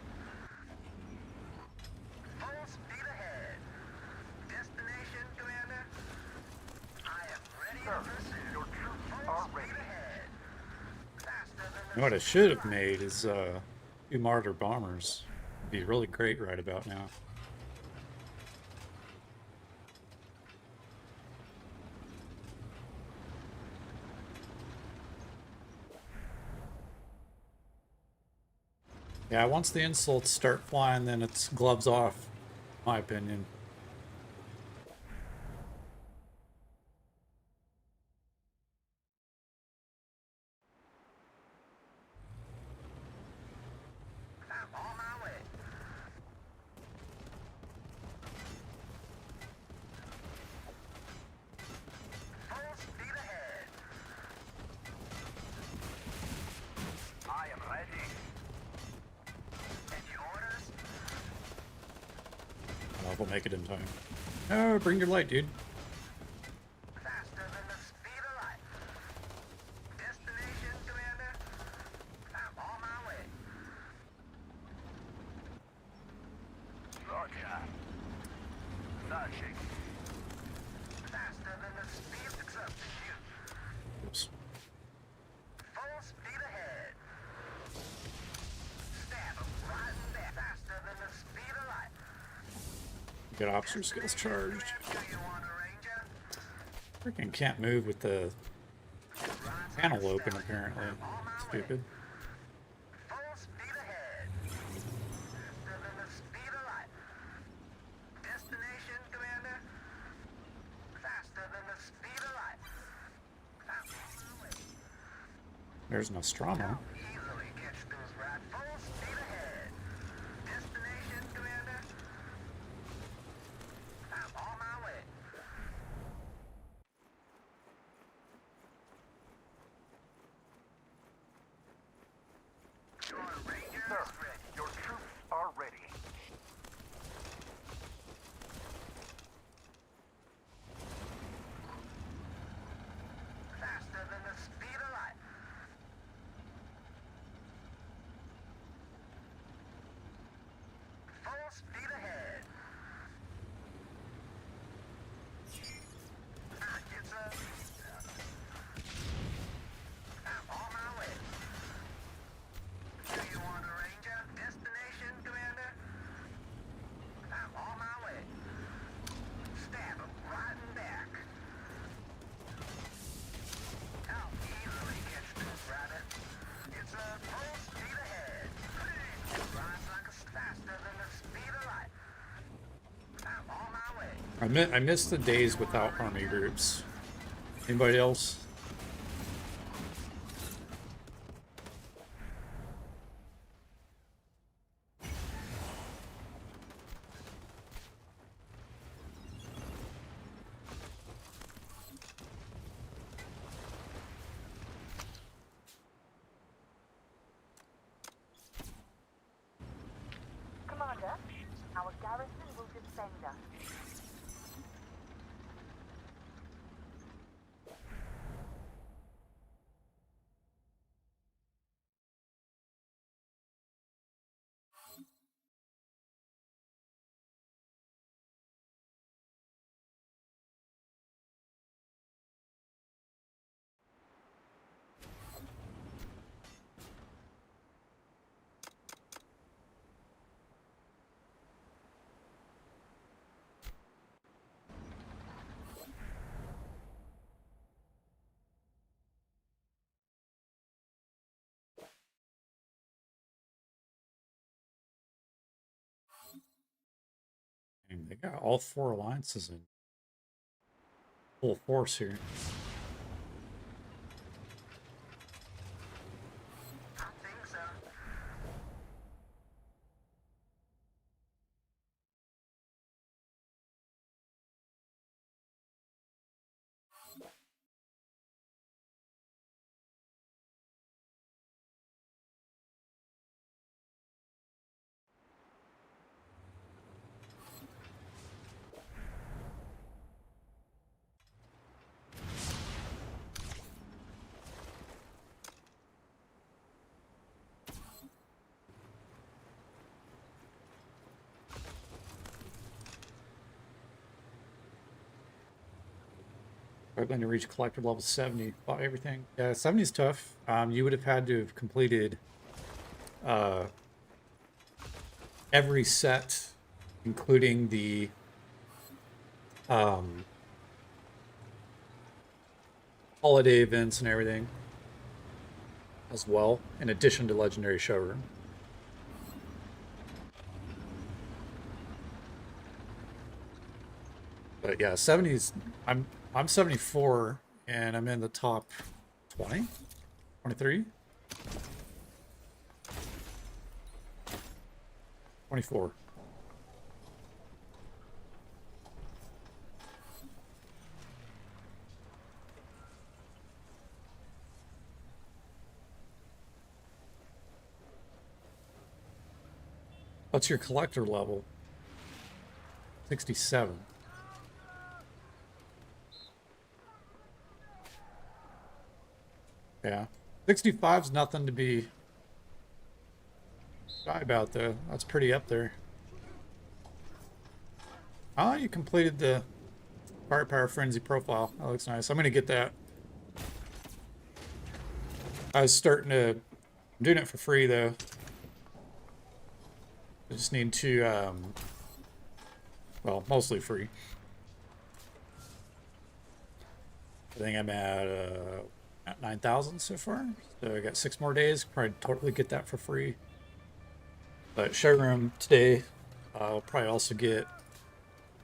Full speed ahead. Destination, Commander. I am ready to pursue. Your troops are ready. Ahead. Faster than You know what I should have made is 2 Martyr bombers. Be really great right about now. Yeah, once the insults start flying, then it's gloves off, in my opinion. I'm on my way. Full speed ahead. I am ready. Any orders? I don't know if we'll make it in time. Oh, bring your light, dude. Faster than the speed of light. Destination, Commander. I'm on my way. Roger. Searching. Faster than the speed. It's up to you. Oops. Full speed ahead. Stab 'em right in there. Faster than the speed of light. Get officer skills charged. Do you want a ranger? Freaking can't move with the panel open, apparently. Stupid. Full speed ahead. Faster than the speed of light. Destination, Commander. Faster than the speed of light. I'm on my way. There's Nostromo. Easily catch those right. Full speed ahead. Destination, Commander. I'm on my way. Your ranger is ready. Your troops are ready. Faster than the speed of light. I missed the days without army groups. Anybody else? Commander, our garrison will defend us. And they got all 4 alliances in full force here. I think so. I'm going to reach collector level 70. Bought everything. Yeah, 70 is tough. You would have had to have completed uh, every set, including the um, holiday events and everything as well, in addition to Legendary Showroom. But yeah, 70s. I'm 74 and I'm in the top 20, 23, 24. What's your collector level? 67. Yeah. 65 is nothing to be shy about, though. That's pretty up there. Oh, you completed the Firepower Frenzy profile. That looks nice. I'm going to get that. I was starting to... I'm doing it for free, though. I just need to... well, mostly free. I think I'm at 9,000 so far. So I got 6 more days. Probably totally get that for free. But Showroom today, I'll probably also get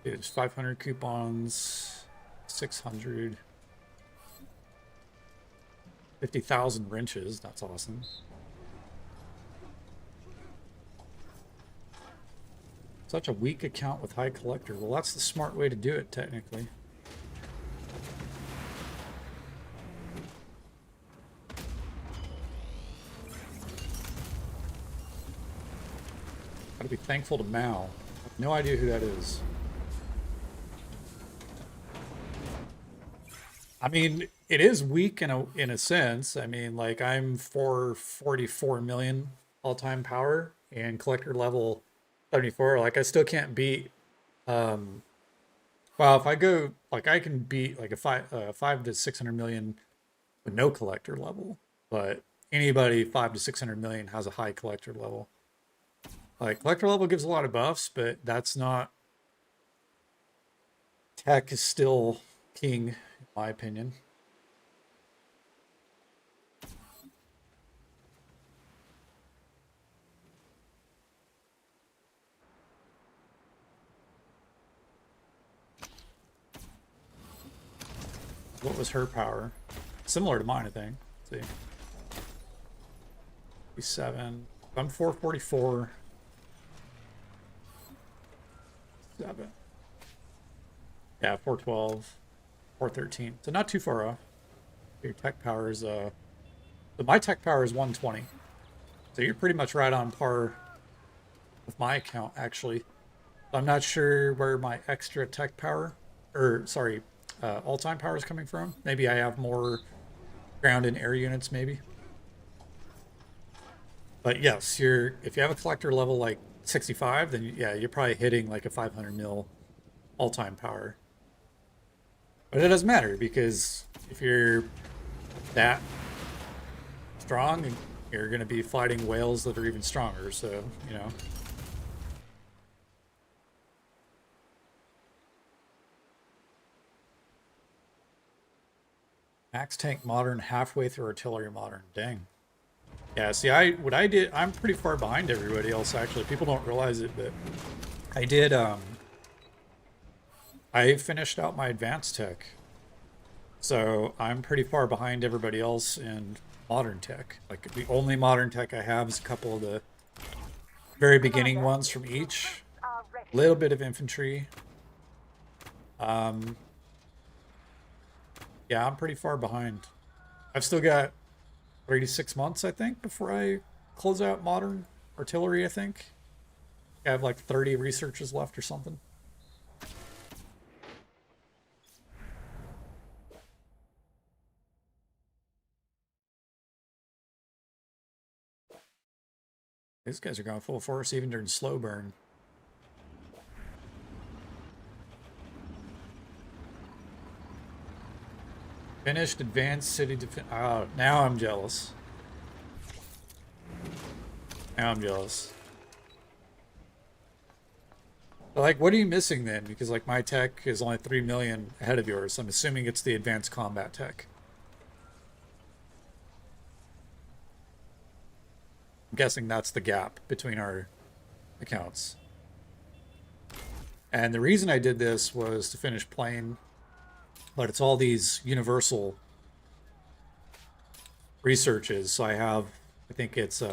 500 coupons, 600, 50,000 wrenches. That's awesome. Such a weak account with high collector. Well, that's the smart way to do it, technically. Gotta be thankful to Mao. I have no idea who that is. I mean, it is weak in a sense. I mean, like I'm 444 million all-time power and collector level 74. Like I still can't beat. Um, well, if I go like I can beat like a 5 to 600 million with no collector level, but anybody 5 to 600 million has a high collector level. Like collector level gives a lot of buffs, but that's not. Tech is still king, in my opinion. What was her power? Similar to mine, I think. Let's see. 7. I'm 444. 7. Yeah, 412. 413. So not too far off. Your tech power is so my tech power is 120. So you're pretty much right on par with my account, actually. I'm not sure where my extra tech power, or sorry, all-time power is coming from. Maybe I have more ground and air units, maybe. But yes, if you have a collector level like 65, then yeah, you're probably hitting like a 500 mil all-time power. But it doesn't matter because if you're that strong, you're going to be fighting whales that are even stronger. So, you know. Max tank modern halfway through artillery modern. Dang. Yeah, see, what I did, I'm pretty far behind everybody else, actually. People don't realize it, but I did, I finished out my advanced tech. So I'm pretty far behind everybody else in modern tech. Like, the only modern tech I have is a couple of the very beginning ones from each. A little bit of infantry. Yeah, I'm pretty far behind. I've still got 36 months, I think, before I close out modern artillery, I think. I have like 30 researches left or something. These guys are going full force even during slow burn. Finished advanced city defense. Oh, now I'm jealous. Now I'm jealous. But like, what are you missing then? Because like my tech is only 3 million ahead of yours. I'm assuming it's the advanced combat tech. I'm guessing that's the gap between our accounts. And the reason I did this was to finish playing, but it's all these universal researches. So I have, I think it's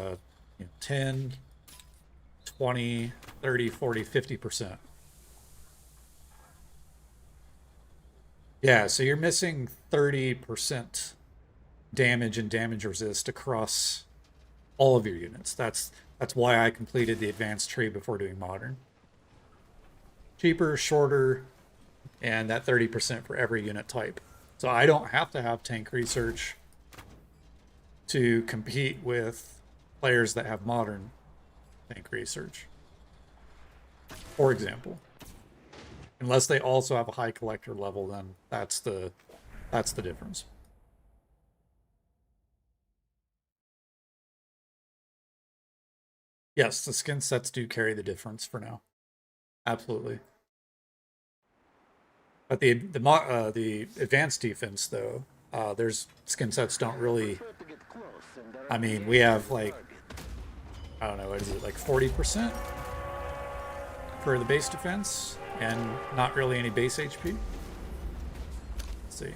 10, 20, 30, 40, 50%. Yeah, so you're missing 30% damage and damage resist across all of your units. That's why I completed the advanced tree before doing modern. Cheaper, shorter, and that 30% for every unit type. So I don't have to have tank research to compete with players that have modern tank research, for example. Unless they also have a high collector level, then that's the difference. Yes, the skin sets do carry the difference for now. Absolutely. But the advanced defense though, there's skin sets don't really. I mean, we have like, I don't know, what is it, like 40% for the base defense and not really any base HP. Let's see.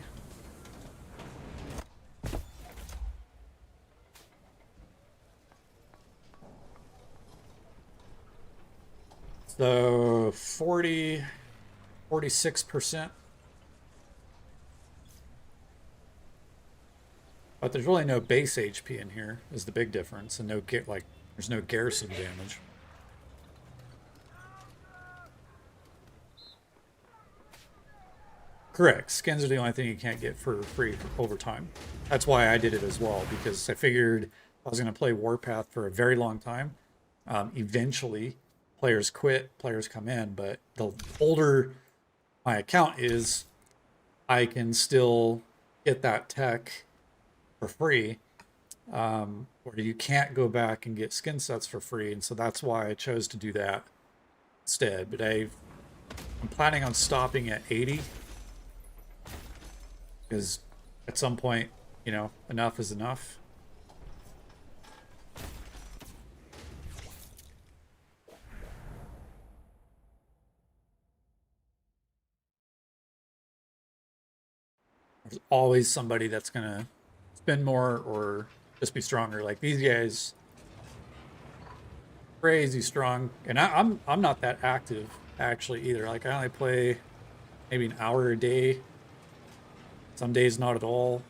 So 46%. But there's really no base HP in here is the big difference, and there's no garrison damage. Correct. Skins are the only thing you can't get for free over time. That's why I did it as well, because I figured I was going to play Warpath for a very long time. Eventually, players quit, players come in, but the older my account is, I can still get that tech for free, where you can't go back and get skin sets for free, and so that's why I chose to do that instead. But I'm planning on stopping at 80, because at some point, you know, enough is enough. There's always somebody that's gonna spend more or just be stronger. Like these guys, crazy strong, and I'm not that active actually either. Like I only play maybe an hour a day. Some days not at all.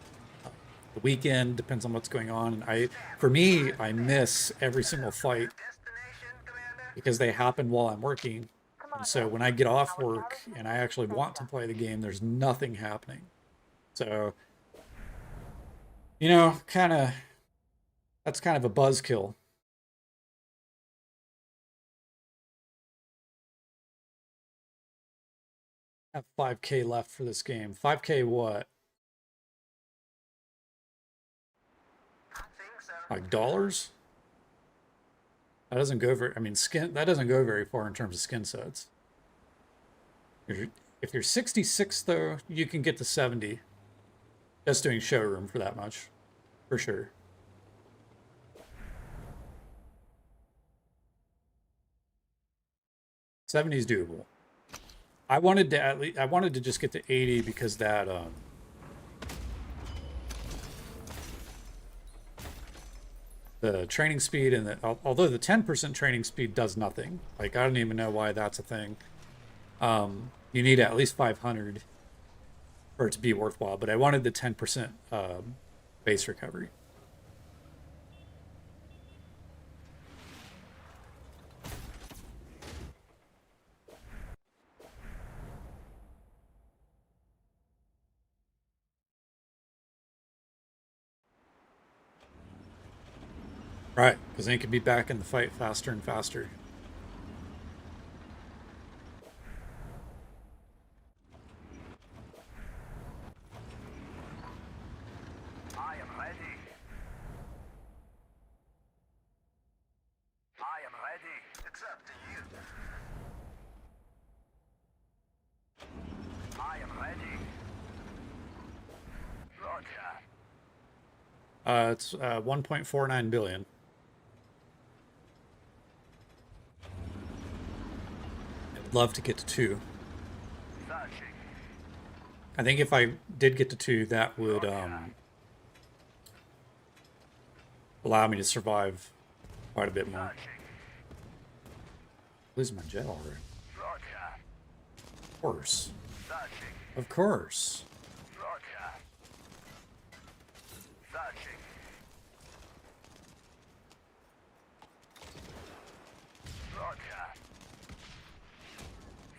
The weekend depends on what's going on. And for me, I miss every single fight Destination, Commander? because they happen while I'm working. And so Commander, when I get off our work garrison and I will actually want to defend us. play the game, there's nothing happening. So, you know, that's kind of a buzzkill. I have 5K left for this game. 5K what? I think so. Like dollars? That doesn't go very, I mean, skin, that doesn't go very far in terms of skin sets. If you're 66 though, you can get to 70. Just doing showroom for that much, for sure. '70 is doable. I wanted to at least, I wanted to just get to 80 because that the training speed and although the 10% training speed does nothing. Like I don't even know why that's a thing. You need at least 500 for it to be worthwhile. But I wanted the 10% base recovery. Right, because then you can be back in the fight faster and faster. I am ready. I am ready. It's up to you. I am ready. Roger. It's 1.49 billion. I'd love to get to 2. Searching. I think if I did get to 2, that would allow me to survive quite a bit more. Searching. Losing my jet already. Roger. Of course. Searching. Of course. Roger. Searching. Roger.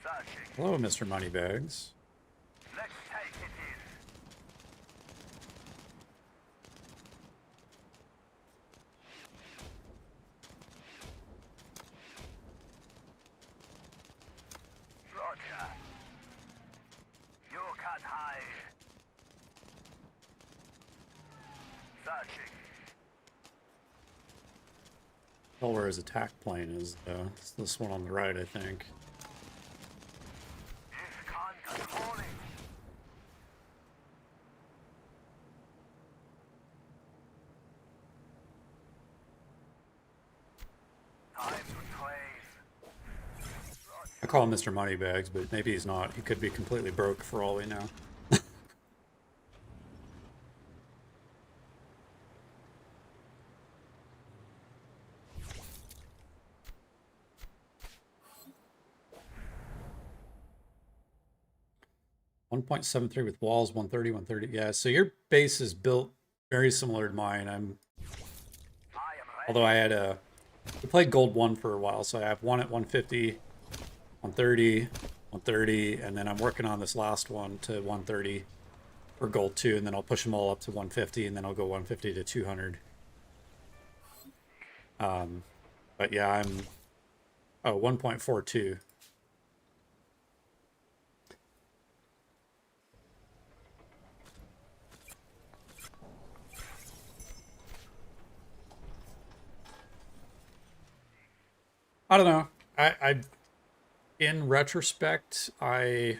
Searching. Hello, Mr. Moneybags. Let's take it in. Roger. You can't hide. Searching. Tell where his attack plane is, though. It's this one on the right, I think. This Conquest calling. Time to trade. I call him Mr. Moneybags, but maybe he's not. He could be completely broke for all we know. 1.73 with walls, 130, 130. Yeah, so your base is built very similar to mine. I am ready. Although I had we played gold 1 for a while, so I have one at 150, 130, 130, and then I'm working on this last one to 130 for gold 2, and then I'll push them all up to 150, and then I'll go 150 to 200. But yeah, I'm 1.42. I don't know. I in retrospect, I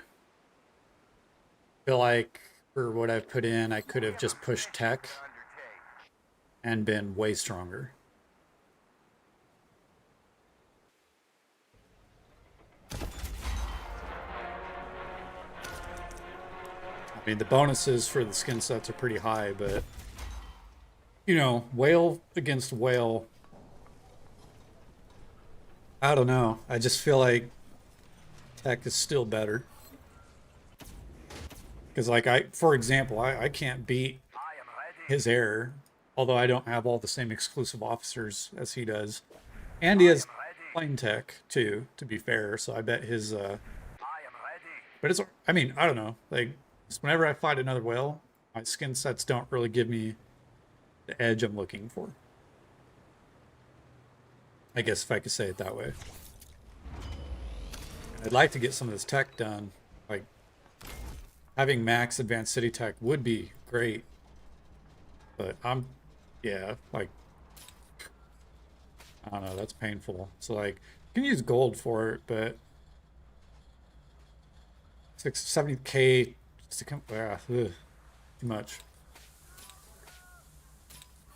feel like for what I've put in, I could have just pushed tech and been way stronger. I mean, the bonuses for the skin sets are pretty high, but you know, whale against whale, I don't know. I just feel like tech is still better. Because, like, for example, I can't beat I am ready. his error, although I don't have all the same exclusive officers as he does. And he has plane tech, too, to be fair, so I bet his, I am ready. but it's, I mean, I don't know. Like, just whenever I fight another whale, my skin sets don't really give me the edge I'm looking for. I guess if I could say it that way. I'd like to get some of this tech done. Like, having max advanced city tech would be great. But yeah, like, I don't know, that's painful. So, like, you can use gold for it, but 670k just to come, too much.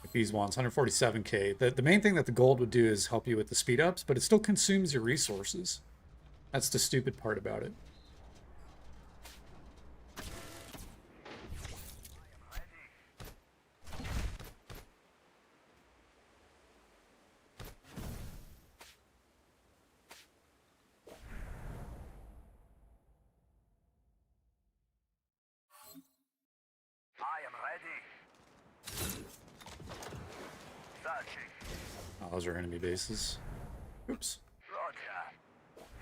Like these ones, 147k. The main thing that the gold would do is help you with the speed ups, but it still consumes your resources. That's the stupid part about it. I am ready. Searching. Oh, those are enemy bases. Oops. Roger.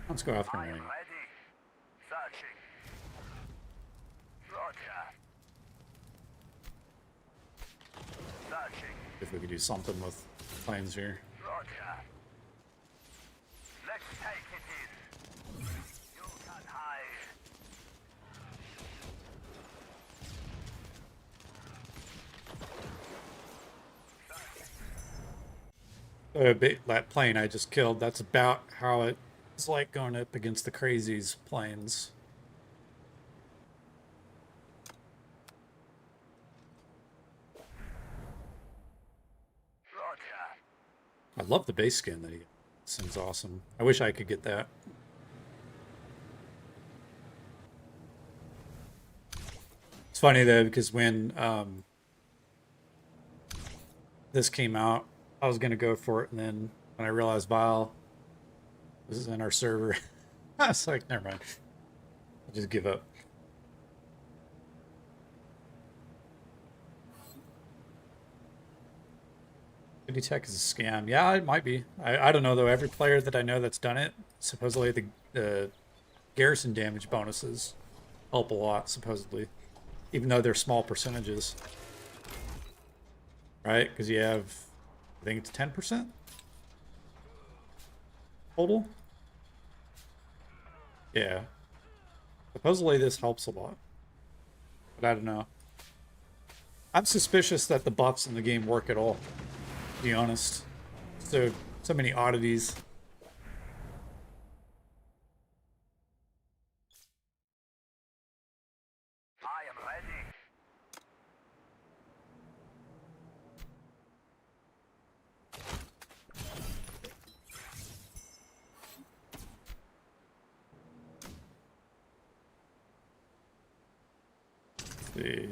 Let's go after I him am anyway. ready. Searching. Roger. Searching. If we could do something with planes here. Roger. Let's take it in. You can hide. That plane I just killed, that's about how it's like going up against the crazies planes. Roger. I love the base skin that he seems awesome. I wish I could get that. It's funny though, because when this came out, I was gonna go for it, and then when I realized Vile was in our server, I was like, never mind. I'll just give up. City Tech is a scam. Yeah, it might be. I don't know though. Every player that I know that's done it, supposedly the garrison damage bonuses help a lot, supposedly. Even though they're small percentages. Right? Because you have, I think it's 10% total. Yeah. Supposedly this helps a lot. But I don't know. I'm suspicious that the buffs in the game work at all, to be honest. So many oddities. I am ready. See.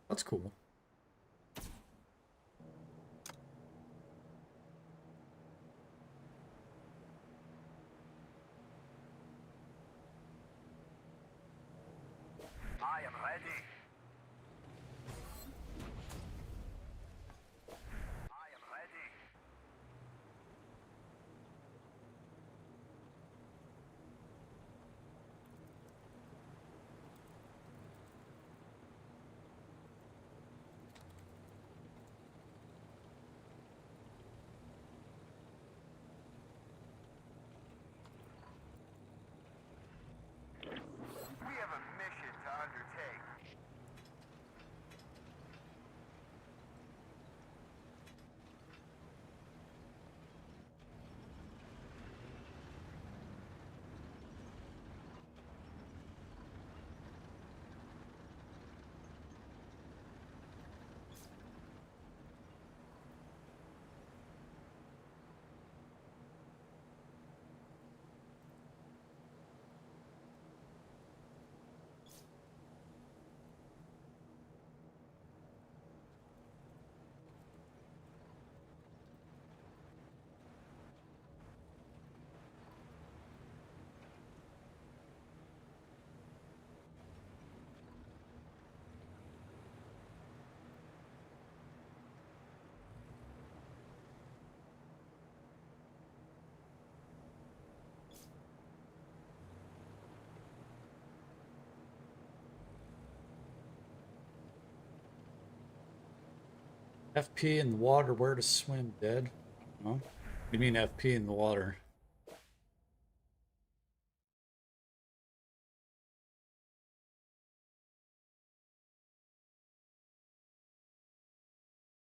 That's cool. I am ready. I am ready. We have a mission to undertake. FP in the water, where to swim, dead? Huh? What do you mean FP in the water?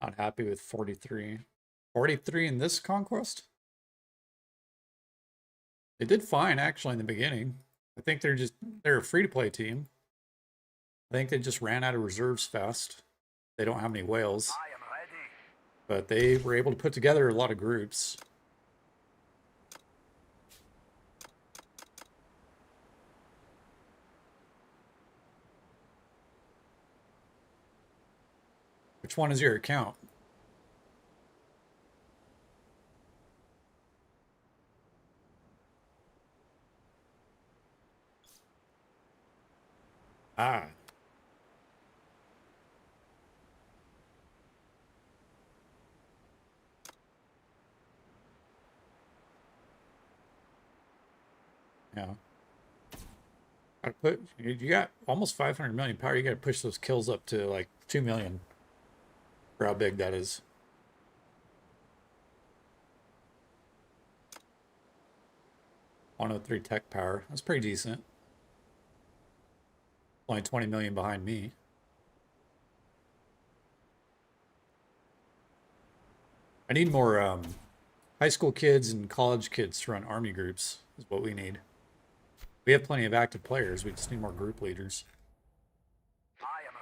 Not happy with 43. 43 in this conquest? They did fine actually in the beginning. I think they're a free-to-play team. I think they just ran out of reserves fast. They don't have any whales. I am ready. But they were able to put together a lot of groups. Which one is your account? Ah. Yeah. Gotta put, you got almost 500 million power. You gotta push those kills up to like 2 million for how big that is. "103 tech power. That's pretty decent. Only 20 million behind me. I need more high school kids and college kids to run army groups is what we need. We have plenty of active players. We just need more group leaders. I am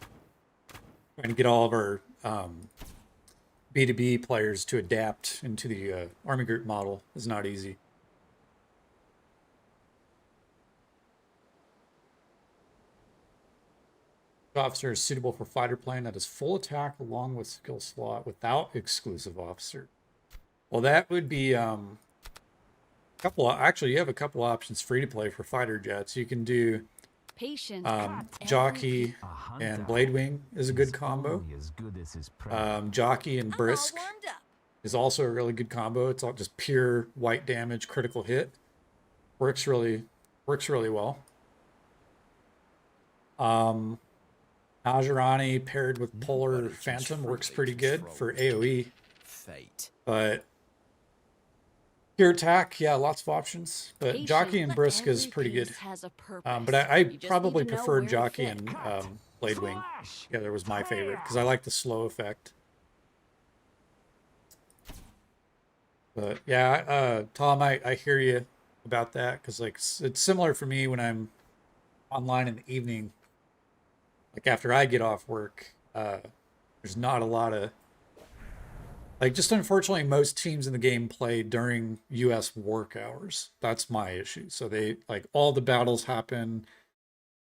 ready. Trying to get all of our B2B players to adapt into the army group model is not easy. Officer is suitable for fighter plane that is full attack along with skill slot without exclusive officer. Well, that would be actually you have a couple options free to play for fighter jets. You can do Jockey and Blade Wing is a good combo. Jockey and Brisk is also a really good combo. It's all just pure white damage, critical hit. Works really well. Ajerani paired with Polar Phantom works pretty good for AoE. But pure attack, yeah, lots of options. But Jockey and Brisk is pretty good. But I probably prefer Jockey and Blade Wing. Yeah, that was my favorite because I like the slow effect. But yeah, Tom, I hear you about that because like it's similar for me when I'm online in the evening. Like after I get off work, there's not a lot of like just unfortunately most teams in the game play during US work hours. That's my issue. So they like all the battles happen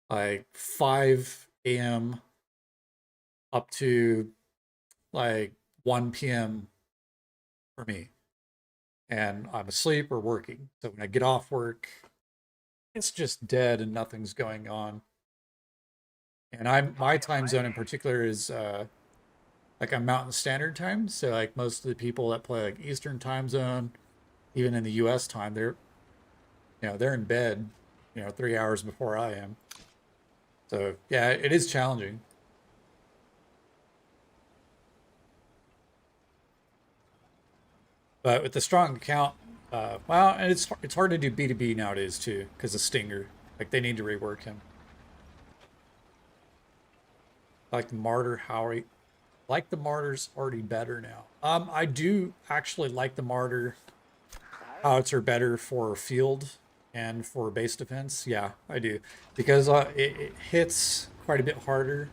like 5 a.m. up to like 1 p.m. for me. And I'm asleep or working. So when I get off work, it's just dead and nothing's going on. And my time zone in particular is like I'm Mountain Standard Time, so like most of the people that play like Eastern Time Zone, even in the U.S. time, they're in bed, 3 hours before I am. So yeah, it is challenging. But with the strong account, well, and it's hard to do B2B nowadays too because of Stinger. Like they need to rework him. Like the Martyr Howie. Like the Martyr's already better now. I do actually like the Martyr howitzer better for field and for base defense. Yeah, I do. Because it hits quite a bit harder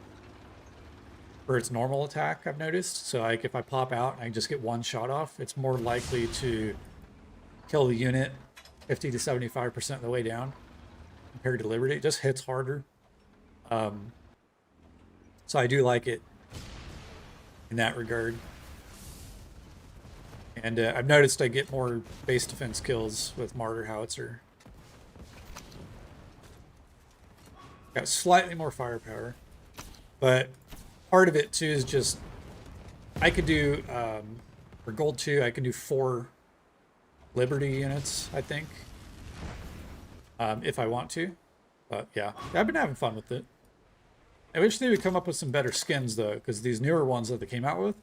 for its normal attack, I've noticed. So like if I pop out and I just get one shot off, it's more likely to kill the unit 50 to 75% of the way down compared to Liberty. It just hits harder. So I do like it in that regard. And I've noticed I get more base defense kills with Martyr Howitzer. Got slightly more firepower. But part of it too is just, I could do, for gold 2, I can do 4 Liberty units, I think. If I want to. But yeah, I've been having fun with it. I wish they would come up with some better skins though, because these newer ones that they came out with,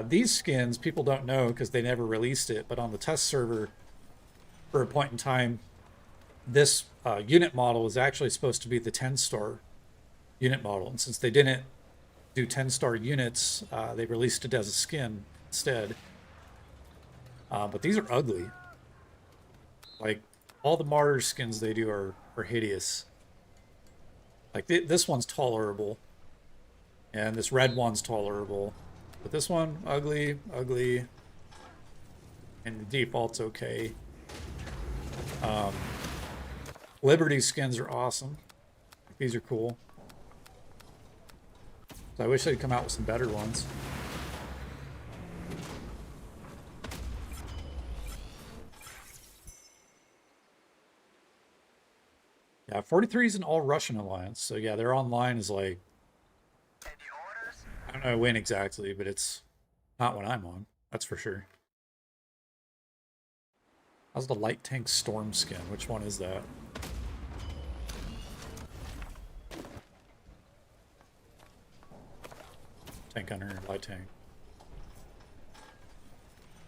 these skins people don't know because they never released it. But on the test server, for a point in time, this unit model was actually supposed to be the 10-star unit model, and since they didn't do 10-star units, they released it as a skin instead. But these are ugly. Like, all the martyr skins they do are hideous. Like, this one's tolerable. And this red one's tolerable. But this one, ugly, ugly. And the default's okay. Liberty skins are awesome. These are cool. So I wish they'd come out with some better ones. Yeah, 43 is an all-Russian alliance. So yeah, their online is like, Any orders? I don't know when exactly, but it's not when I'm on. That's for sure. How's the light tank storm skin? Which one is that? Tank hunter, light tank.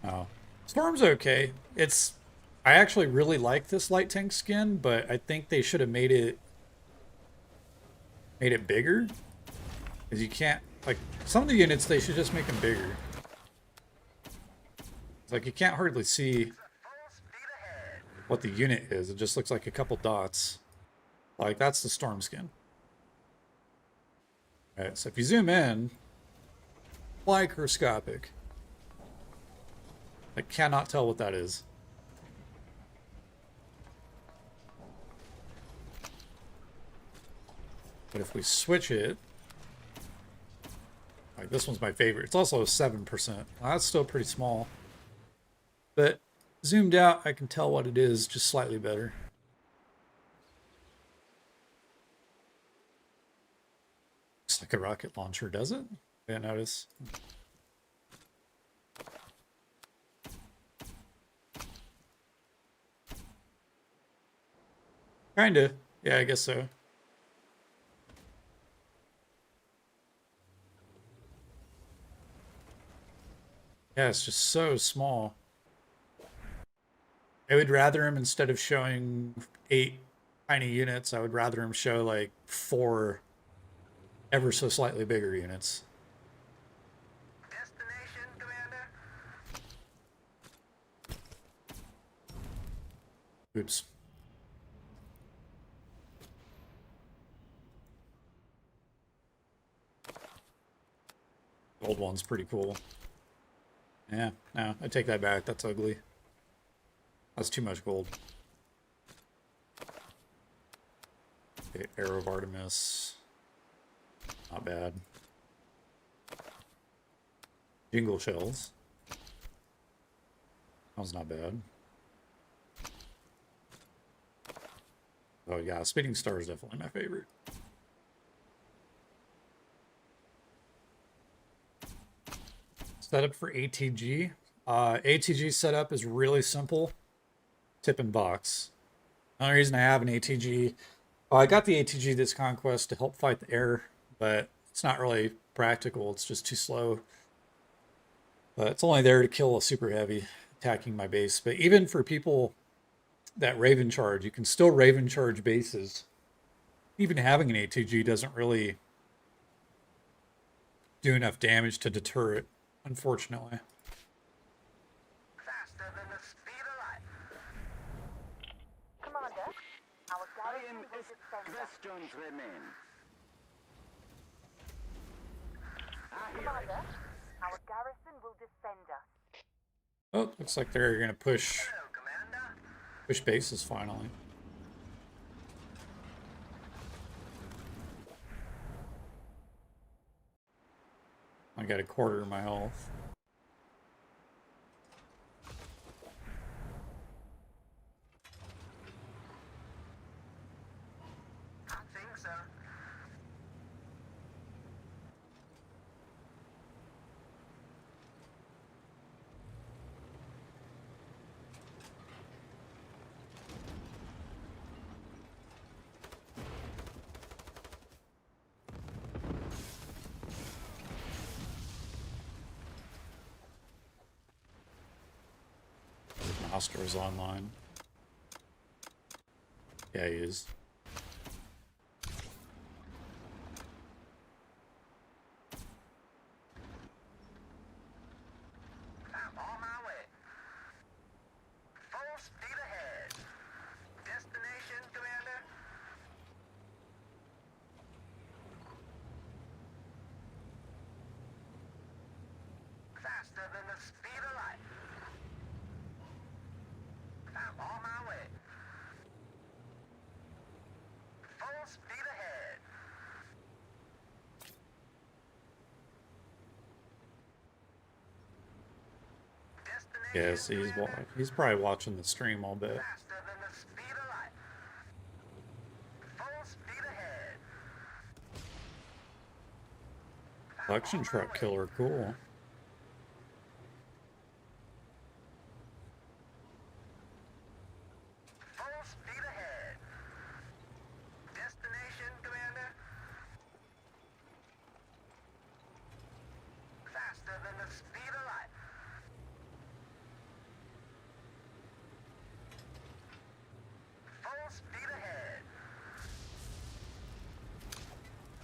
Oh, storm's okay. I actually really like this light tank skin, but I think they should have made it bigger. Because you can't, like, some of the units, they should just make them bigger. It's like you can't hardly see Full speed ahead. what the unit is. It just looks like a couple dots. Like, that's the storm skin. Alright, so if you zoom in, microscopic. I cannot tell what that is. But if we switch it, like this one's my favorite. It's also 7%. Well, that's still pretty small. But zoomed out, I can tell what it is just slightly better. Looks like a rocket launcher, does it? I didn't notice. Kinda. Yeah, I guess so. Yeah, it's just so small. I would rather him, instead of showing 8 tiny units, I would rather him show like 4 ever so slightly bigger units. Destination, Commander? Oops. Gold one's pretty cool. Yeah, no, I take that back. That's ugly. That's too much gold. Okay, Arrow of Artemis. Not bad. Jingle shells. That was not bad. Oh yeah, Spinning Star is definitely my favorite. Setup for ATG. ATG setup is really simple. Tip and box. The only reason I have an ATG, well, I got the ATG this Conquest to help fight the air, but it's not really practical. It's just too slow. But it's only there to kill a super heavy attacking my base. But even for people that Raven charge, you can still Raven charge bases. Even having an ATG doesn't really do enough damage to deter it, unfortunately. Faster than the speed of light. Commander, our I am garrison will defend us. questions remain. I hear it. Commander, our garrison will defend us. Oh, looks like they're going to push Hello, Commander. bases finally. I got a quarter of my health. I think so. Oscar's online. Yeah, he is. I'm on my way. Full speed ahead. Destination, Commander? Faster than the speed of light. I'm on my way. Full speed ahead. Yes, he's probably watching the stream all bit. Faster than the speed of light. Full speed ahead. Collection truck killer, cool. Full speed ahead. Destination, Commander? Faster than the speed of light. Full speed ahead.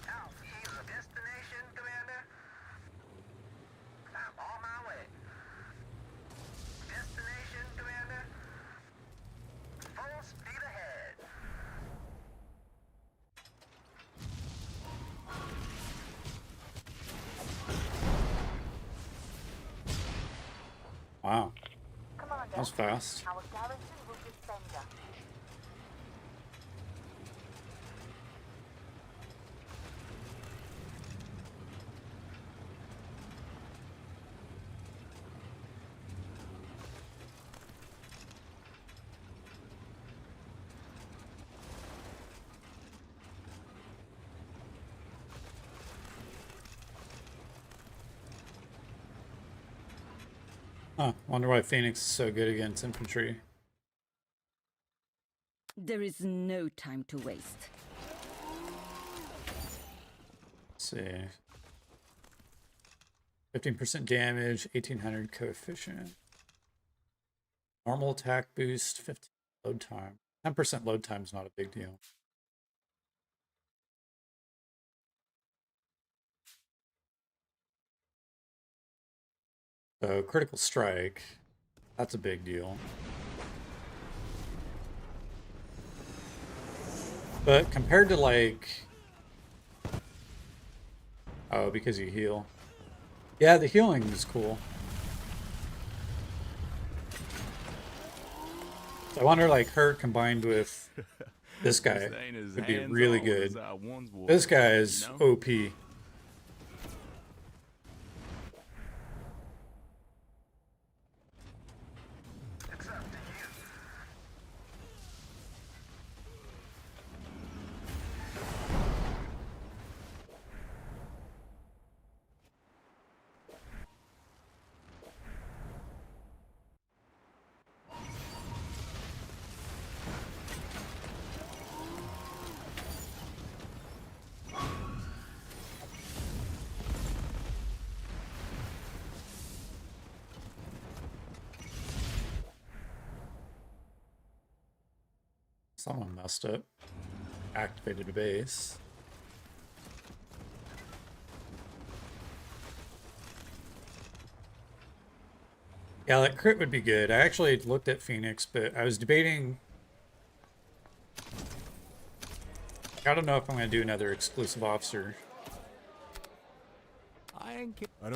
Out, either destination, Commander? I'm on my way. Destination, Commander? Full speed ahead. Wow, Commander, that was fast. our garrison will disband us. Huh, wonder why Phoenix is so good against infantry. There is no time to waste. Let's see. 15% damage, 1800 coefficient. Normal attack boost, 15 load time. 10% load time is not a big deal. So critical strike, that's a big deal. But compared to like, oh, because you heal. Yeah, the healing is cool. So I wonder like her combined with this guy would be really good. This guy is OP. It's up to you. Someone messed up. Activated a base. Yeah, that crit would be good. I actually looked at Phoenix, but I was debating. I don't know if I'm going to do another exclusive officer.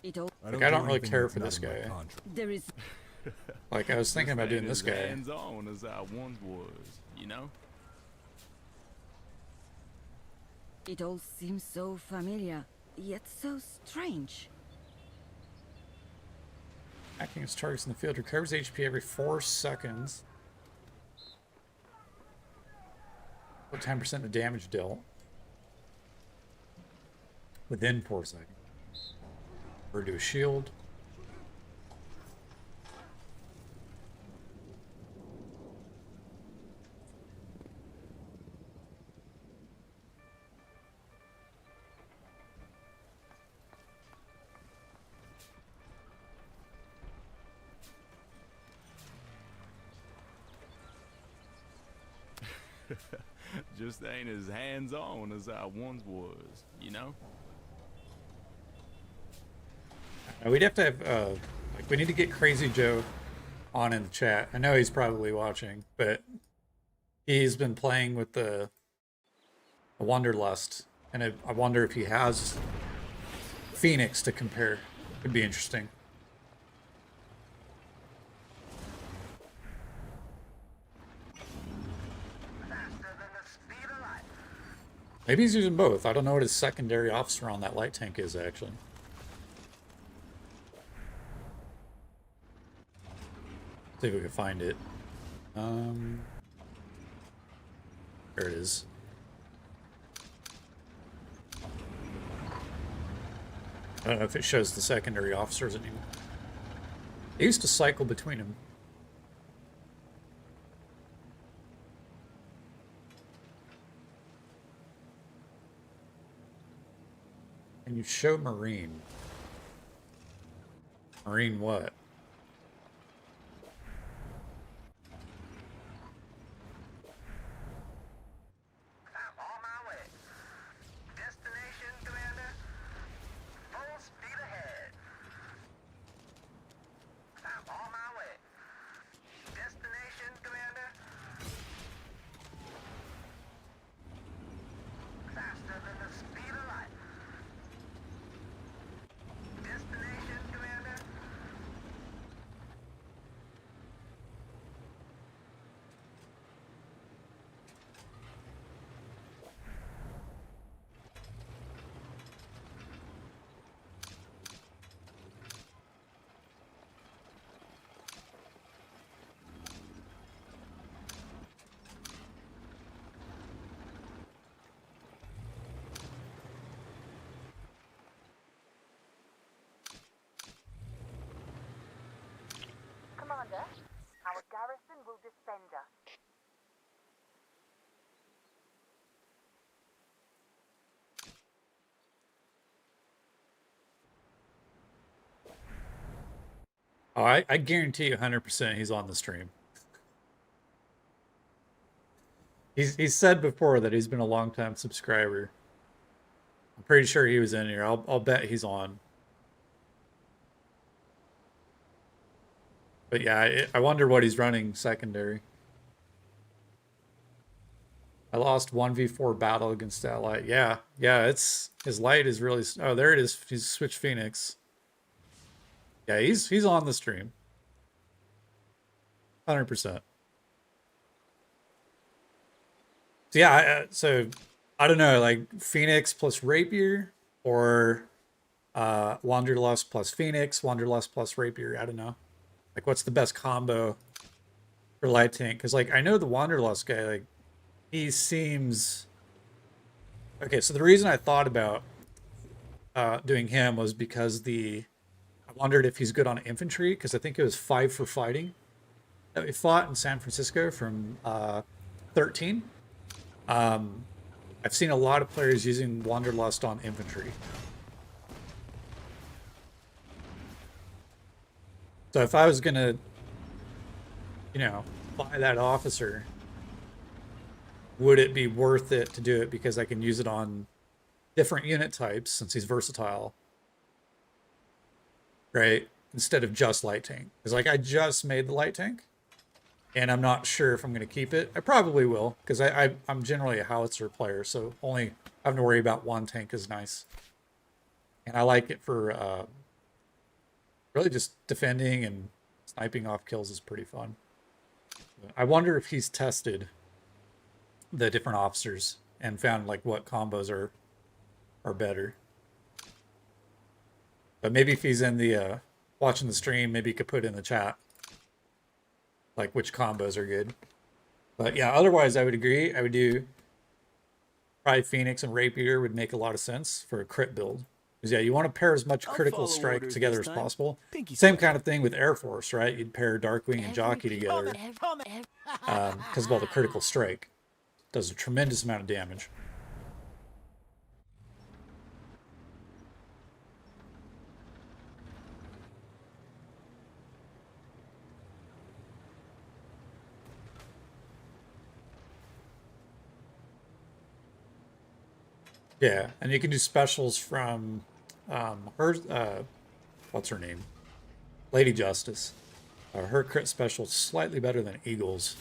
It all Like, I don't really care for this guy. there is Like, I was thinking about doing this guy. Hands-on as I once was, you know? it all seems so familiar, yet so strange. Hacking its targets in the field recovers HP every 4 seconds. 10% of damage dealt within 4 seconds. Or do a shield. Just ain't as hands-on as I once was, you know? We'd have to have, like, we need to get Crazy Joe on in the chat. I know he's probably watching, but he's been playing with the Wanderlust, and I wonder if he has Phoenix to compare. Could be interesting. Faster than the speed of light. Maybe he's using both. I don't know what his secondary officer on that light tank is, actually. See if we can find it. There it is. I don't know if it shows the secondary officers anymore. They used to cycle between them. And you show Marine. Marine what? I'm on my way. Destination, Commander. Full speed ahead. I'm on my way. Destination, Commander. Faster than the speed of light. Destination, Commander. Commander, our garrison will defend us. Oh, I guarantee you 100% he's on the stream. He's said before that he's been a long-time subscriber. I'm pretty sure he was in here. I'll bet he's on. But yeah, I wonder what he's running secondary. I lost 1v4 battle against that light. Yeah, it's his light is really. Oh, there it is. He's switched Phoenix. Yeah, he's on the stream. 100%. So yeah, so I don't know, like Phoenix plus Rapier or Wanderlust plus Phoenix, Wanderlust plus Rapier. I don't know. Like, what's the best combo for light tank? Because like I know the Wanderlust guy, like he seems okay. So the reason I thought about doing him was because I wondered if he's good on infantry, because I think it was 5 for fighting that we fought in San Francisco from 13. I've seen a lot of players using Wanderlust on infantry. So if I was gonna, buy that officer, would it be worth it to do it because I can use it on different unit types since he's versatile, right? Instead of just light tank. Because like I just made the light tank, and I'm not sure if I'm going to keep it. I probably will, because I'm generally a howitzer player, so only having to worry about one tank is nice. And I like it for really just defending, and sniping off kills is pretty fun. I wonder if he's tested the different officers and found like what combos are better. But maybe if he's in the watching the stream, maybe he could put in the chat like which combos are good. But yeah, otherwise I would agree. I would do probably Phoenix and Rapier would make a lot of sense for a crit build. Because yeah, you want to pair as much I'll critical follow strike orders together this as time. possible. Pinky Same swear. kind of thing with Air Force, right? You'd pair Darkwing and Jockey together because of all the critical strike. Does a tremendous amount of damage. Yeah, and you can do specials from her. What's her name? Lady Justice. Her crit special is slightly better than Eagle's.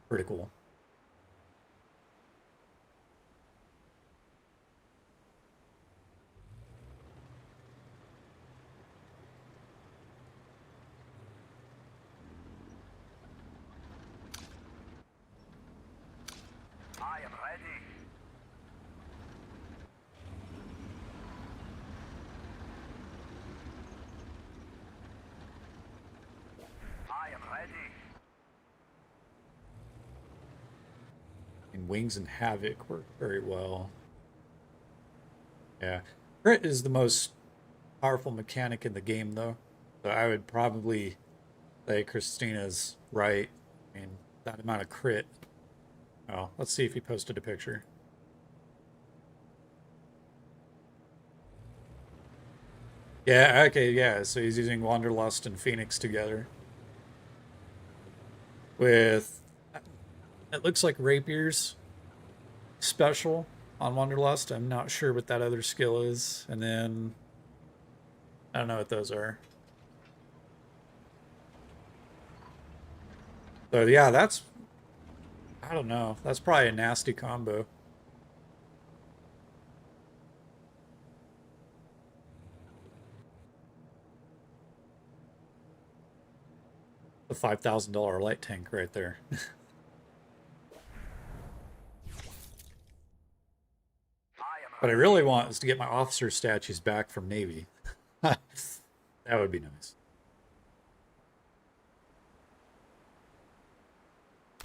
Pretty cool. I am ready. I am ready. And Wings and Havoc work very well. Yeah. Crit is the most powerful mechanic in the game, though. So I would probably say Christina's right. I mean, that amount of crit. Oh, let's see if he posted a picture. Yeah, okay, yeah. So he's using Wanderlust and Phoenix together. With, it looks like Rapier's special on Wanderlust. I'm not sure what that other skill is. And then, I don't know what those are. So yeah, that's, I don't know. That's probably a nasty combo. The $5,000 light tank right there. What I really want is to get my officer statues back from Navy. That would be nice.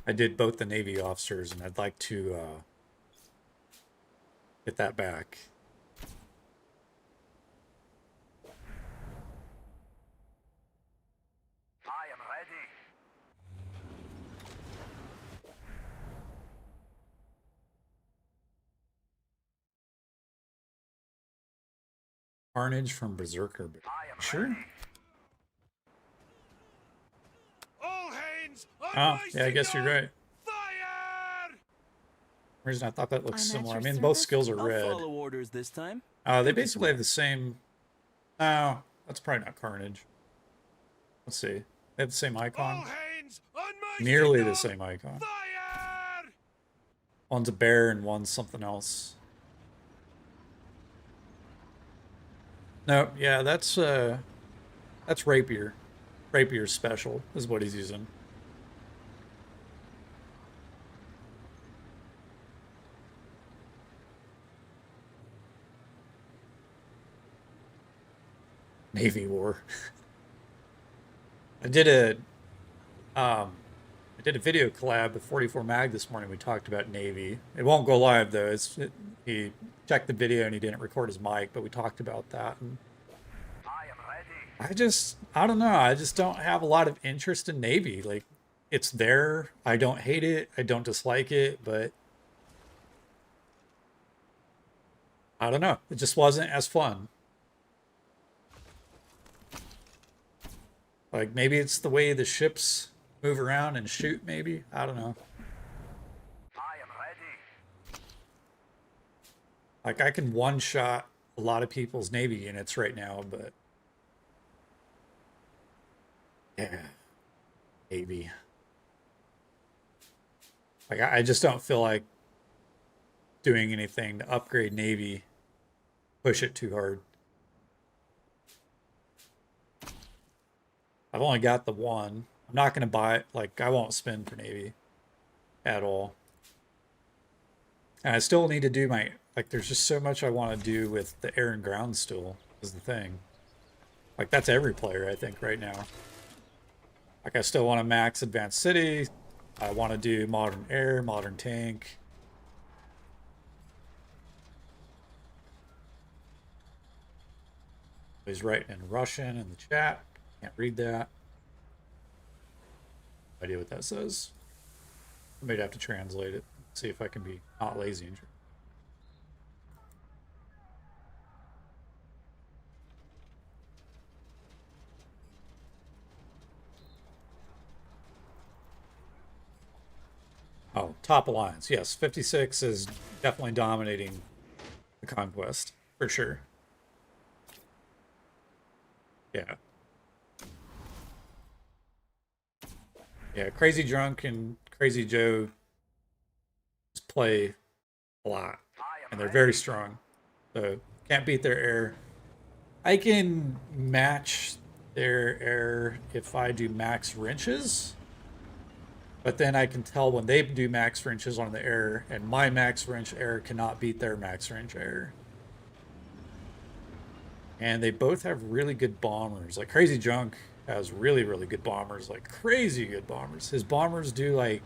I did both the Navy officers, and I'd like to get that back. I am ready. Carnage from Berserker. I am Sure. ready. All hands on Oh, my yeah, I guess you're signal. right. Fire! Reason I thought that looked I'm at similar. I your mean, both service. skills are I'll red. follow orders this time. They basically have the same. No, that's probably not Carnage. Let's see. They have the same All icon. hands on my Nearly the signal. same icon. Fire! One's a bear and one's something else. No, yeah, that's Rapier. Rapier's special is what he's using. Navy War. I did a video collab with 44 Mag this morning. We talked about Navy. It won't go live though. He checked the video and he didn't record his mic, but we talked about that. And I am ready. I don't know. I just don't have a lot of interest in Navy. Like, it's there. I don't hate it. I don't dislike it, but I don't know. It just wasn't as fun. Like, maybe it's the way the ships move around and shoot, maybe. I don't know. I am ready. Like, I can one-shot a lot of people's Navy units right now, but yeah, Navy. Like, I just don't feel like doing anything to upgrade Navy, push it too hard. I've only got the one. I'm not going to buy it. Like, I won't spend for Navy at all. And I still need to do my, like, there's just so much I want to do with the air and ground still is the thing. Like, that's every player, I think, right now. Like, I still want to max Advanced City. I want to do Modern Air, Modern Tank. He's writing in Russian in the chat. Can't read that. No idea what that says. I might have to translate it. See if I can be not lazy and oh, top alliance. Yes, 56 is definitely dominating the Conquest for sure. Yeah. Yeah, Crazy Drunk and Crazy Joe just play a lot, and they're very strong. So can't beat their air. I can match their air if I do max wrenches, but then I can tell when they do max wrenches on the air, and my max wrench air cannot beat their max wrench air. And they both have really good bombers. Like Crazy Drunk has really, really good bombers, like crazy good bombers. His bombers do like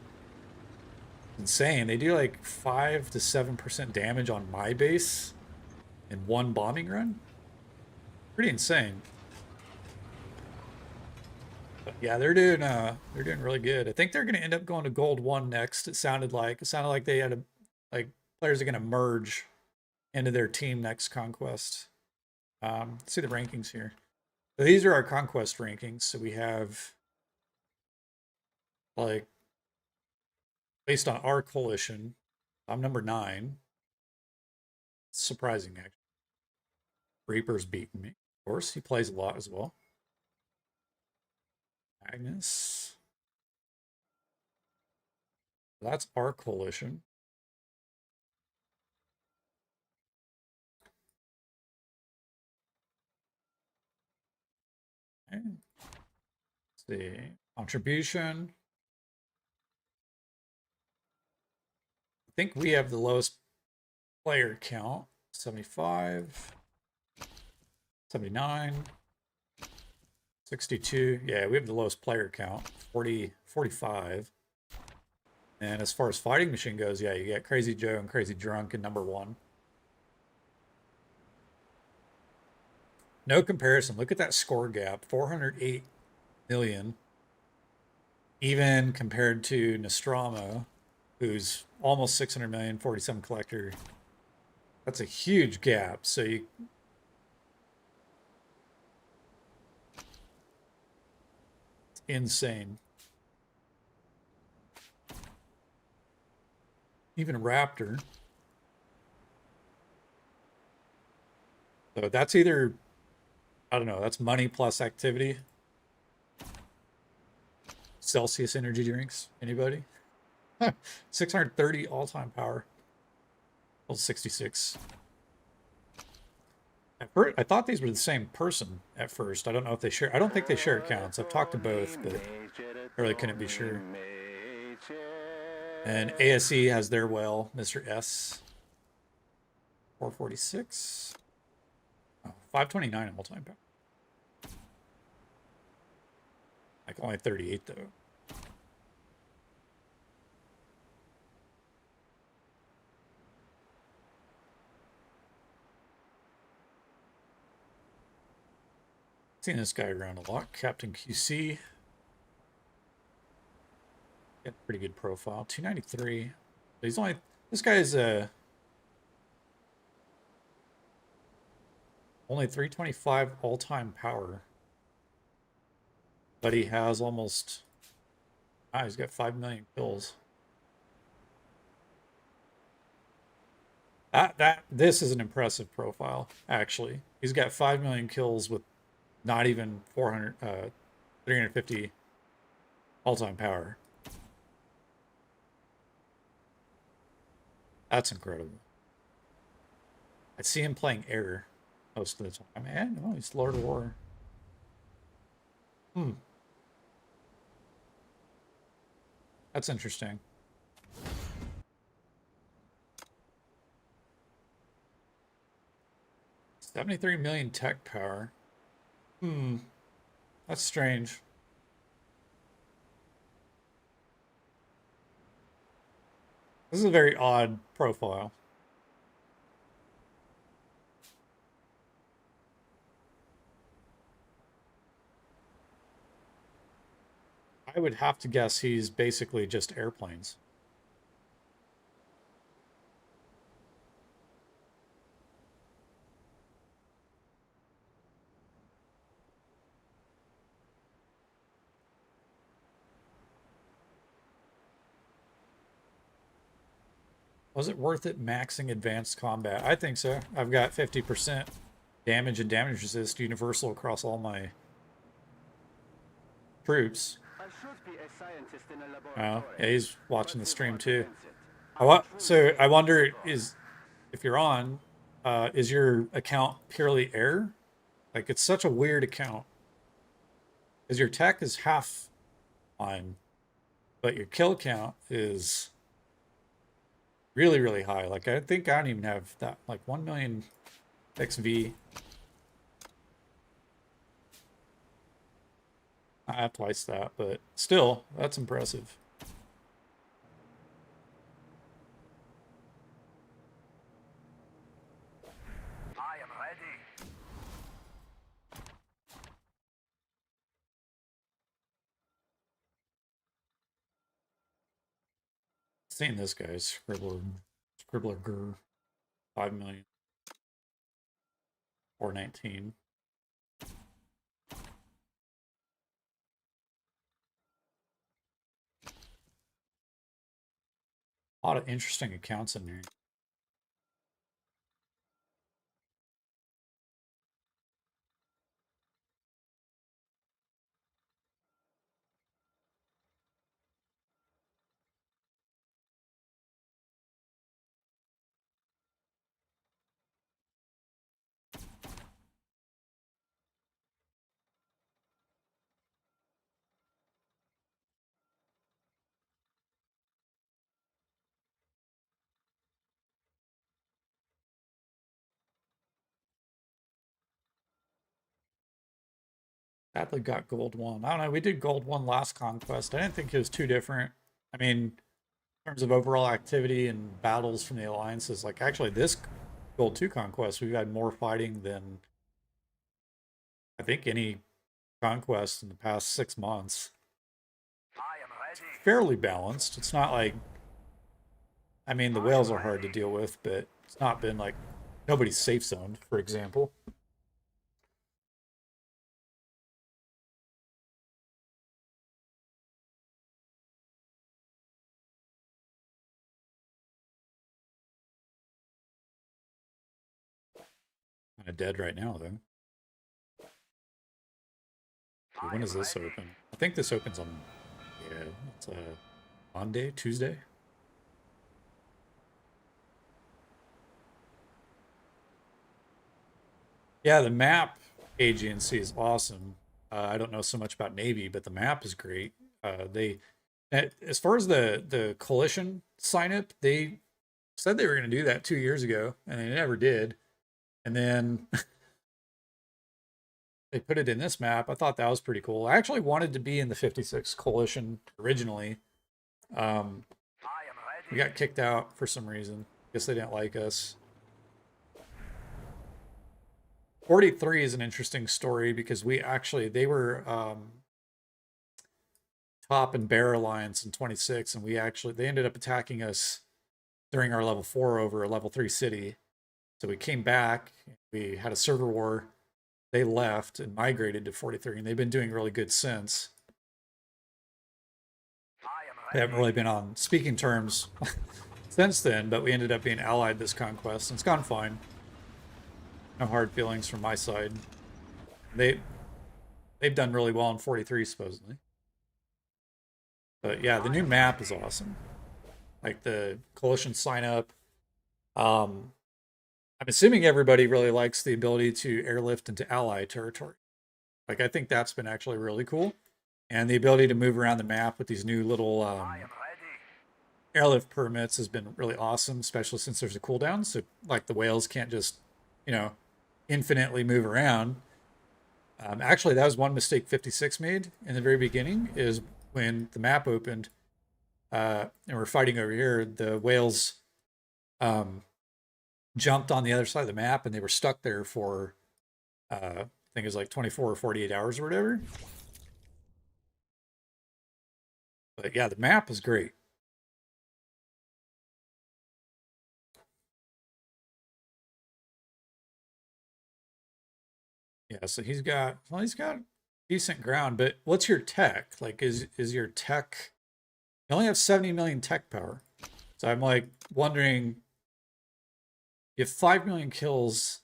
insane. They do like 5 to 7% damage on my base in one bombing run. Pretty insane. But yeah, they're doing really good. I think they're gonna end up going to gold 1 next. It sounded like they had a like players are gonna merge into their team next conquest. Let's see the rankings here. So these are our conquest rankings. So we have like based on our coalition, I'm number 9. It's surprising actually. Reaper's beaten me. Of course, he plays a lot as well. Magnus. That's our coalition. Okay. Let's see. Contribution. I think we have the lowest player count. 75. 79. 62. Yeah, we have the lowest player count. 45. And as far as fighting machine goes, yeah, you got Crazy Joe and Crazy Drunk in number 1. No comparison. Look at that score gap. 408 million. Even compared to Nostromo, who's almost 600 million, 47 collector. That's a huge gap. So you it's insane. Even Raptor. So that's either, I don't know, that's money plus activity. Celsius energy drinks. Anybody? 630 all-time power. Well, 66. At first, I thought these were the same person at first. I don't know if they share. I don't think they share accounts. I've talked to both, but I really couldn't be sure. And ASE has their well, Mr. S. 446. Oh, 529 all-time power. Like only 38 though. Seen this guy around a lot. Captain QC. Got a pretty good profile. 293. He's only, this guy is only 325 all-time power. But he has almost, he's got 5 million kills. This is an impressive profile, actually. He's got 5 million kills with not even 350 all-time power. That's incredible. I see him playing air most of the time. Man, no, he's Lord of War. That's interesting. $73 million tech power. That's strange. This is a very odd profile. I would have to guess he's basically just airplanes. Was it worth it maxing advanced combat? I think so. I've got 50% damage and damage resist universal across all my troops. I should be a scientist in a Oh, laboratory. yeah, he's watching the but you stream are too. against it. So I wonder is if you're on, is your account purely air? Like it's such a weird account. Because your tech is half on, but your kill count is really, really high. Like I think I don't even have that. Like 1 million XV. I have twice that, but still, that's impressive. I am ready. Seeing this guy, Scribbler Grr, 5 million, 419. A lot of interesting accounts in there. Sadly got gold one. I don't know. We did gold one last conquest. I didn't think it was too different. I mean, in terms of overall activity and battles from the alliances, like actually this gold two conquest, we've had more fighting than I think any conquest in the past 6 months. I am ready. Fairly balanced. It's not like, I mean, the whales are hard to deal with, but it's not been like nobody's safe zoned, for example. Kind of dead right now, though. Okay, when does this open? I think this opens on, yeah, it's a Monday, Tuesday. Yeah, the map Aegean Sea is awesome. I don't know so much about Navy, but the map is great. As far as the coalition sign up, they said they were going to do that 2 years ago, and they never did. And then they put it in this map. I thought that was pretty cool. I actually wanted to be in the 56 coalition originally. We got kicked out for some reason. Guess they didn't like us. 43 is an interesting story because they were top and bear alliance in 26, and they ended up attacking us during our level 4 over a level 3 city. So we came back, we had a server war, they left and migrated to 43, and they've been doing really good since. They haven't really been on speaking terms since then, but we ended up being allied this conquest, and it's gone fine. No hard feelings from my side. They've done really well in 43, supposedly. But yeah, the new map is awesome. Like the coalition sign up. I'm assuming everybody really likes the ability to airlift into ally territory. Like I think that's been actually really cool. And the ability to move around the map with these new little airlift permits has been really awesome, especially since there's a cooldown. So like the whales can't just, infinitely move around. Actually, that was one mistake 56 made in the very beginning, is when the map opened and we're fighting over here, the whales jumped on the other side of the map and they were stuck there for, I think it was like 24 or 48 hours or whatever. But yeah, the map is great. Yeah, so he's got decent ground, but what's your tech? Like is your tech, you only have 70 million tech power. So I'm like wondering if 5 million kills,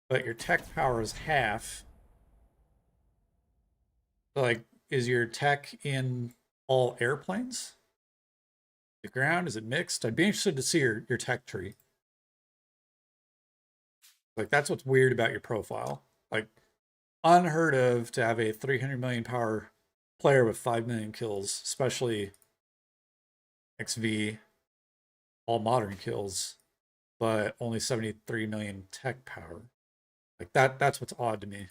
but your tech power is half. Like, is your tech in all airplanes? The ground? Is it mixed? I'd be interested to see your tech tree. Like, that's what's weird about your profile. Like, unheard of to have a 300 million power player with 5 million kills, especially XV, all modern kills, but only 73 million tech power. Like, that's what's odd to me.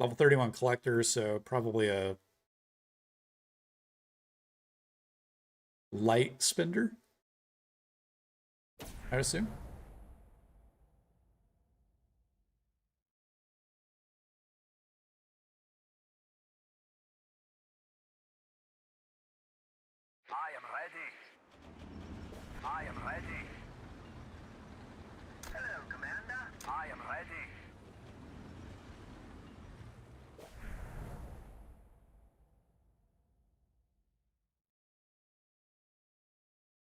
Level 31 collector, so probably a light spender, I assume. I am ready. I am ready. Hello, Commander. I am ready.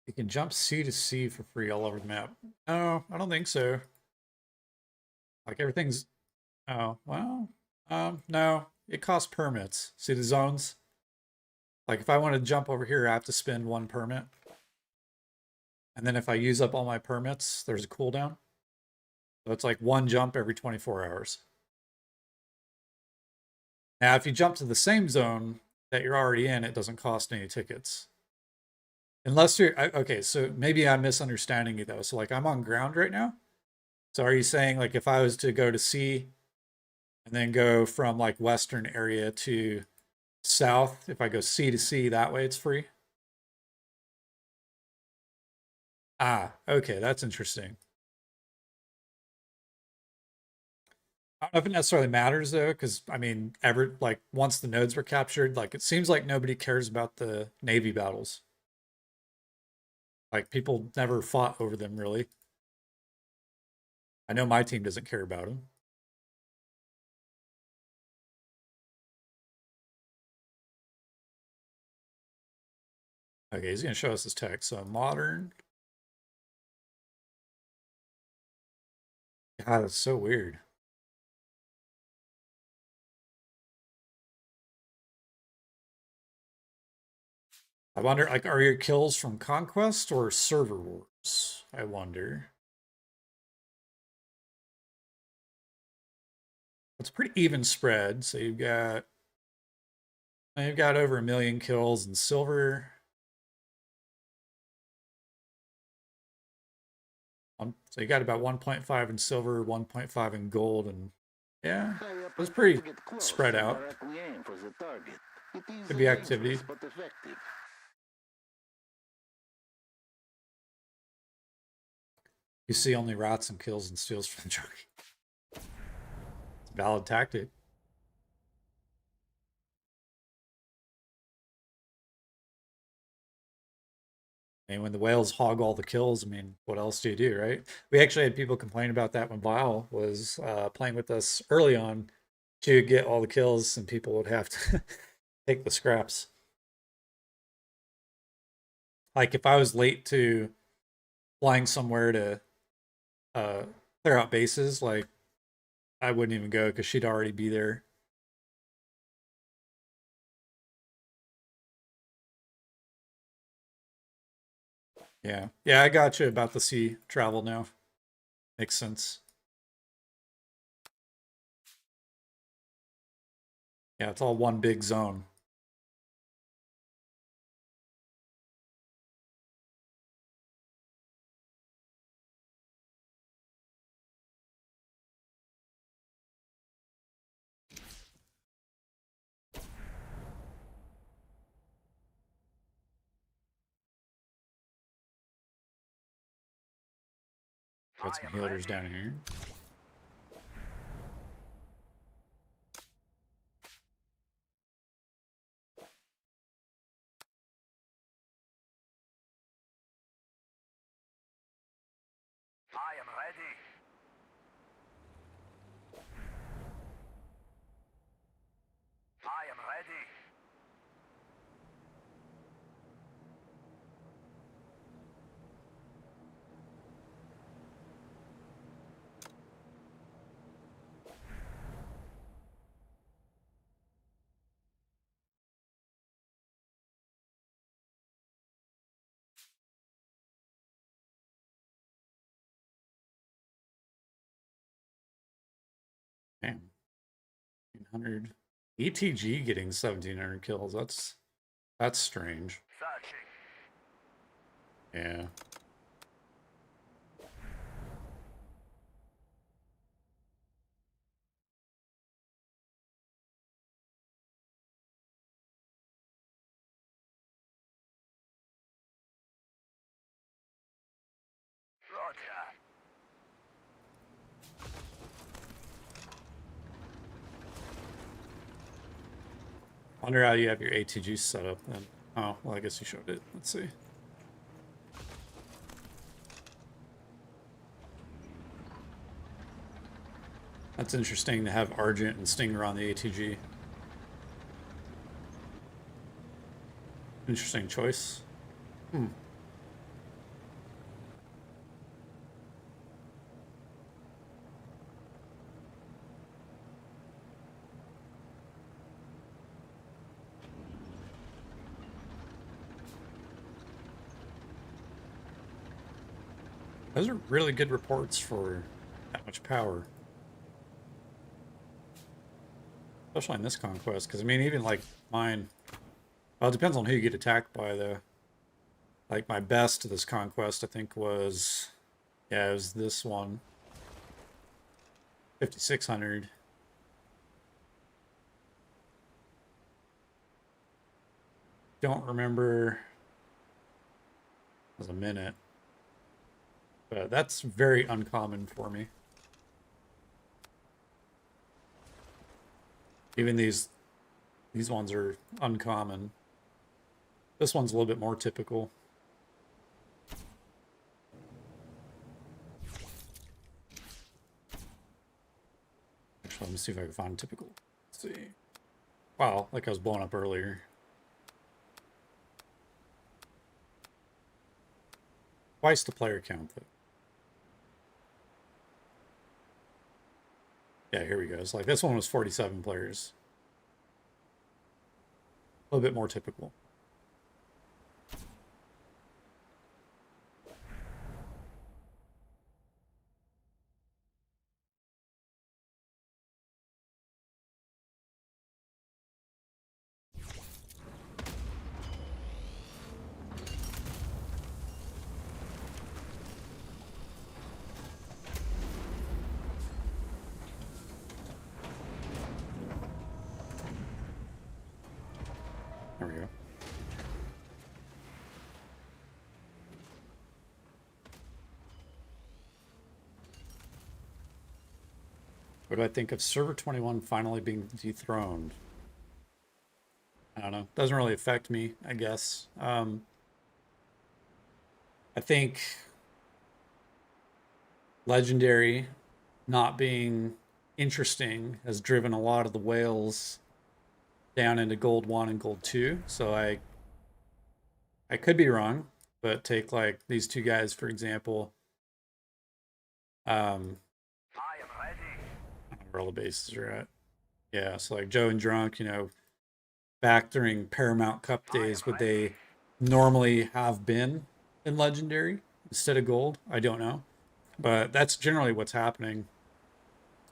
You can jump sea to sea for free all over the map. No, I don't think so. Like everything's, oh, well, no, it costs permits. See the zones? Like if I want to jump over here, I have to spend 1 permit. And then if I use up all my permits, there's a cooldown. So it's like 1 jump every 24 hours. Now, if you jump to the same zone that you're already in, it doesn't cost any tickets. Unless you're, okay, so maybe I'm misunderstanding you though. So like I'm on ground right now. So are you saying like if I was to go to sea and then go from like western area to south, if I go sea to sea, that way it's free? Ah, okay, that's interesting. I don't know if it necessarily matters though, because I mean, ever like once the nodes were captured, like it seems like nobody cares about the Navy battles. Like people never fought over them really. I know my team doesn't care about them. Okay, he's gonna show us his tech. So modern. God, that's so weird. I wonder, like, are your kills from Conquest or Server Wars? I wonder. It's pretty even spread. So you've got over 1 million kills in silver. So you got about 1.5 in silver, 1.5 in gold, and yeah, it was pretty spread out. Could be activity. You see only rats and kills and steals from the jockey. It's a valid tactic. And when the whales hog all the kills, I mean, what else do you do, right? We actually had people complain about that when Vile was playing with us early on to get all the kills, and people would have to take the scraps. Like if I was late to flying somewhere to uh, clear out bases, like I wouldn't even go because she'd already be there. Yeah, yeah, I got you about the sea travel now. Makes sense. Yeah, it's all one big zone. Got some healers down here. I am ready. Damn. 100. ETG getting 1,700 kills. That's strange. Searching. Yeah. Roger. Wonder how you have your ATG set up then. Oh, well, I guess you showed it. Let's see. That's interesting to have Argent and Stinger on the ATG. Interesting choice. Hmm. Those are really good reports for that much power. Especially in this conquest, because I mean, even like mine, well, it depends on who you get attacked by, though. Like my best to this conquest, I think was, yeah, it was this one. 5,600. Don't remember. It was a minute. But that's very uncommon for me. Even these ones are uncommon. This one's a little bit more typical. Actually, let me see if I can find typical. Let's see. Wow, like I was blowing up earlier. Twice the player count, though. Yeah, here we go. It's like this one was 47 players. A little bit more typical. There we go. What do I think of Server 21 finally being dethroned? I don't know. Doesn't really affect me, I guess. I think Legendary not being interesting has driven a lot of the whales down into Gold 1 and Gold 2. So I could be wrong, but take like these two guys, for example. I am ready. I don't know where all the bases are at. Yeah, so like Joe and Drunk, you know, back during Paramount Cup days, would they normally have been in Legendary instead of Gold? I don't know. But that's generally what's happening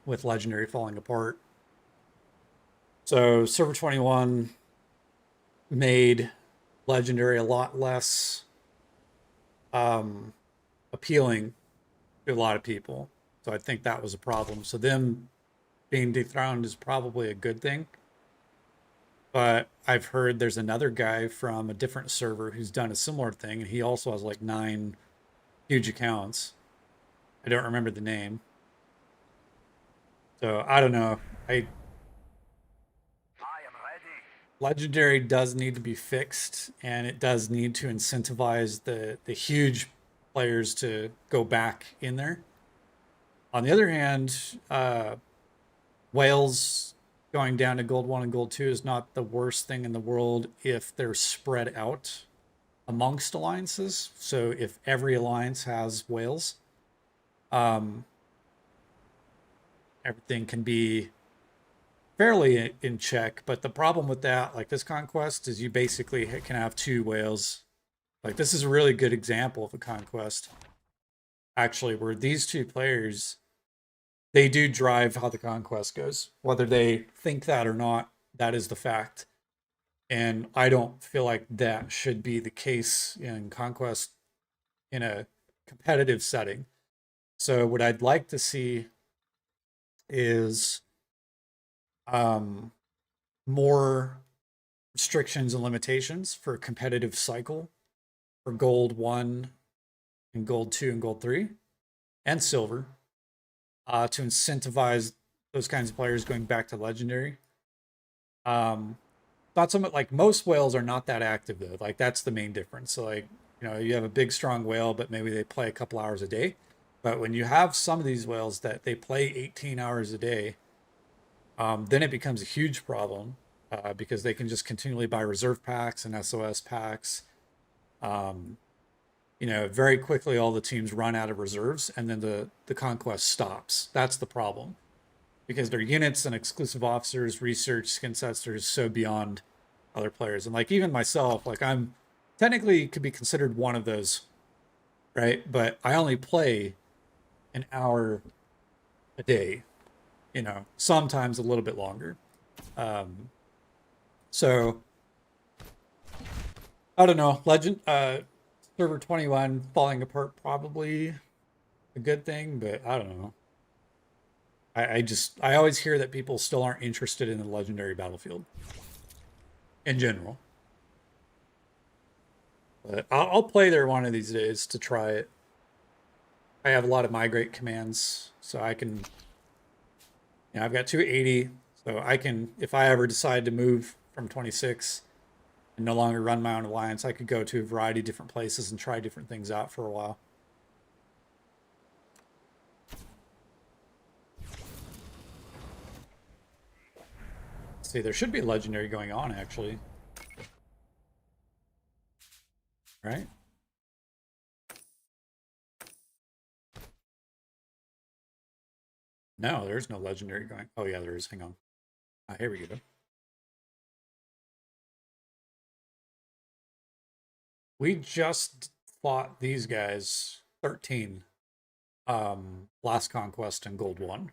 with Legendary falling apart. So Server 21 made Legendary a lot less appealing to a lot of people. So I think that was a problem. So them being dethroned is probably a good thing. But I've heard there's another guy from a different server who's done a similar thing, and he also has like 9 huge accounts. I don't remember the name. So I don't know. I am ready. Legendary does need to be fixed, and it does need to incentivize the huge players to go back in there. On the other hand, Wales going down to Gold 1 and Gold 2 is not the worst thing in the world if they're spread out amongst alliances. So if every alliance has whales, everything can be fairly in check. But the problem with that, like this conquest, is you basically can have 2 whales. Like this is a really good example of a conquest, actually, where these 2 players they do drive how the conquest goes. Whether they think that or not, that is the fact. And I don't feel like that should be the case in conquest in a competitive setting. So what I'd like to see is um, more restrictions and limitations for a competitive cycle for gold 1 and gold 2 and gold 3 and silver to incentivize those kinds of players going back to legendary. Not so much like most whales are not that active though. Like that's the main difference. So like, you know, you have a big strong whale, but maybe they play a couple hours a day. But when you have some of these whales that they play 18 hours a day, then it becomes a huge problem because they can just continually buy reserve packs and SOS packs. You know, very quickly all the teams run out of reserves and then the conquest stops. That's the problem because their units and exclusive officers, research, skin sets are so beyond other players. And like even myself, like I'm technically could be considered one of those, right? But I only play an hour a day, you know, sometimes a little bit longer. So I don't know. Server 21 falling apart probably a good thing, but I don't know. I always hear that people still aren't interested in the legendary battlefield in general. But I'll play there one of these days to try it. I have a lot of migrate commands, so I can. You know, I've got 280, so I can, if I ever decide to move from 26 and no longer run my own alliance, I could go to a variety of different places and try different things out for a while. Let's see, there should be a legendary going on actually. Right? No, there's no legendary going. Oh yeah, there is. Hang on. Ah, here we go. We just fought these guys 13 last conquest and gold 1.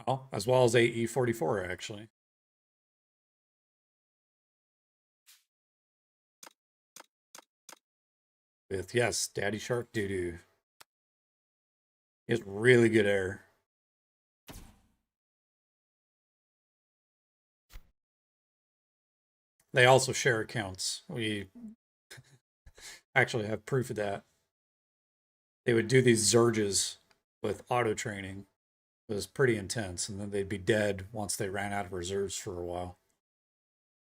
Well, as well as 8E44 actually. With yes, Daddy Shark Doo-Doo. He has really good air. They also share accounts. We actually have proof of that. They would do these Zerges with auto training. It was pretty intense, and then they'd be dead once they ran out of reserves for a while.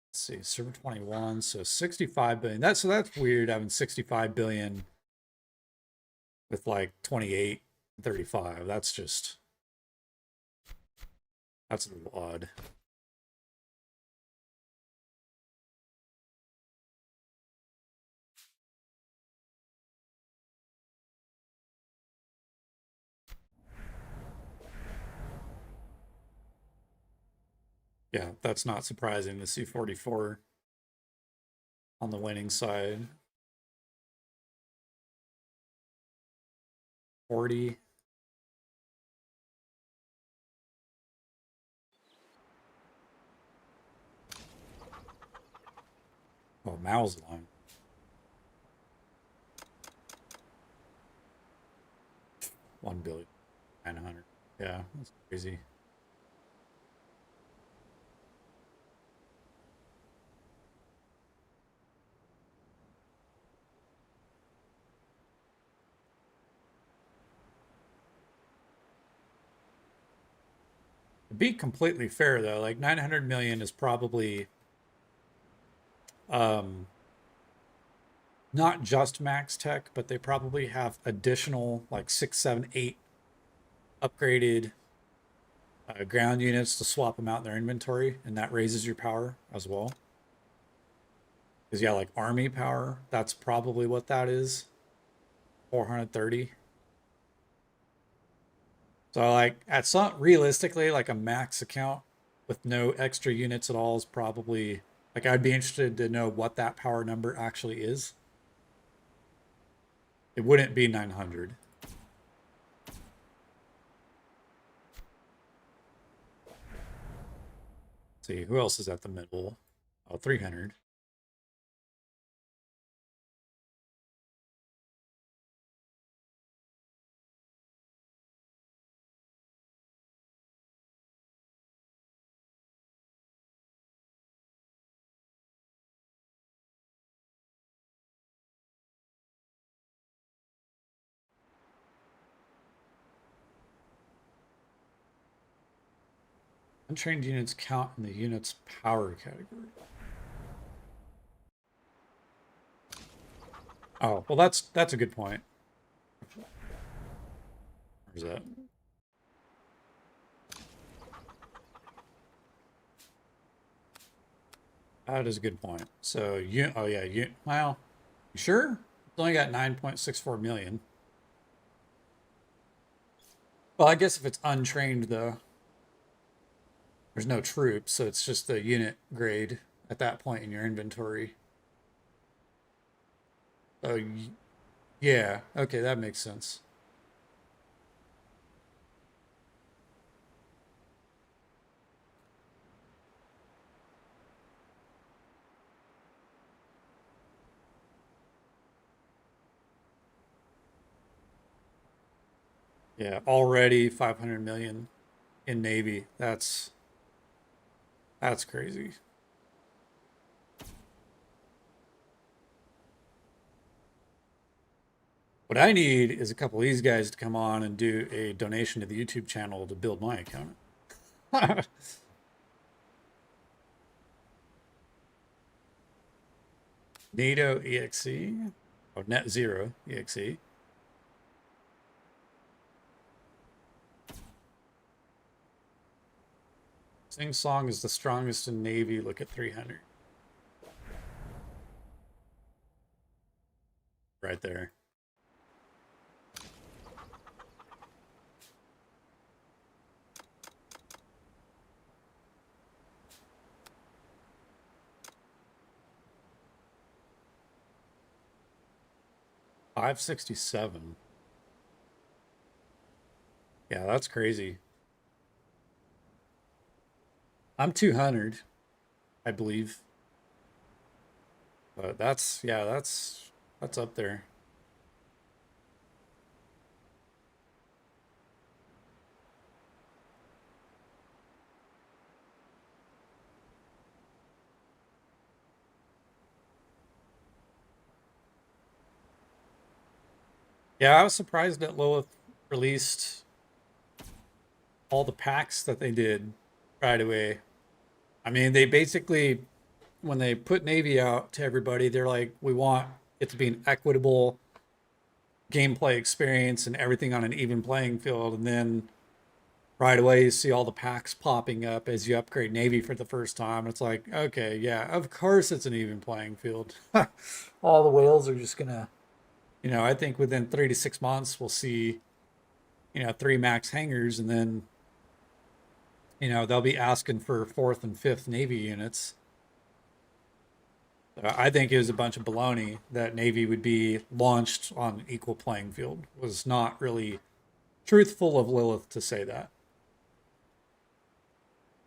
Let's see, server 21, so 65 billion. That's weird having 65 billion with like 28, 35. That's a little odd. Yeah, that's not surprising to see 44 on the winning side. 40. Oh, Mao's line. $1,900,000,000. Yeah, that's crazy. To be completely fair though, like 900 million is probably not just max tech, but they probably have additional like 6, 7, 8 upgraded ground units to swap them out in their inventory, and that raises your power as well. Because yeah, like army power, that's probably what that is. 430. So like at some realistically, like a max account with no extra units at all is probably like I'd be interested to know what that power number actually is. It wouldn't be 900. Let's see, who else is at the middle? Oh, 300. Untrained units count in the unit's power category. Oh, well, that's a good point. Where's that? That is a good point. So you, oh yeah, you. Well, you sure? It's only got 9.64 million. Well, I guess if it's untrained though, there's no troops, so it's just the unit grade at that point in your inventory. So yeah, okay, that makes sense. Yeah, already 500 million in Navy. That's crazy. What I need is a couple of these guys to come on and do a donation to the YouTube channel to build my account. NATO EXE or Net Zero EXE. Sing Song is the strongest in Navy. Look at 300. Right there. $567. Yeah, that's crazy. I'm 200, I believe. But that's, yeah, that's up there. Yeah, I was surprised that Lilith released all the packs that they did right away. I mean, they basically, when they put Navy out to everybody, they're like, we want it to be an equitable gameplay experience and everything on an even playing field. And then right away, you see all the packs popping up as you upgrade Navy for the first time. It's like, okay, yeah, of course it's an even playing field. All the whales are just gonna, I think within 3 to 6 months, we'll see, 3 max hangars, and then, they'll be asking for fourth and fifth Navy units. I think it was a bunch of baloney that Navy would be launched on equal playing field. It was not really truthful of Lilith to say that.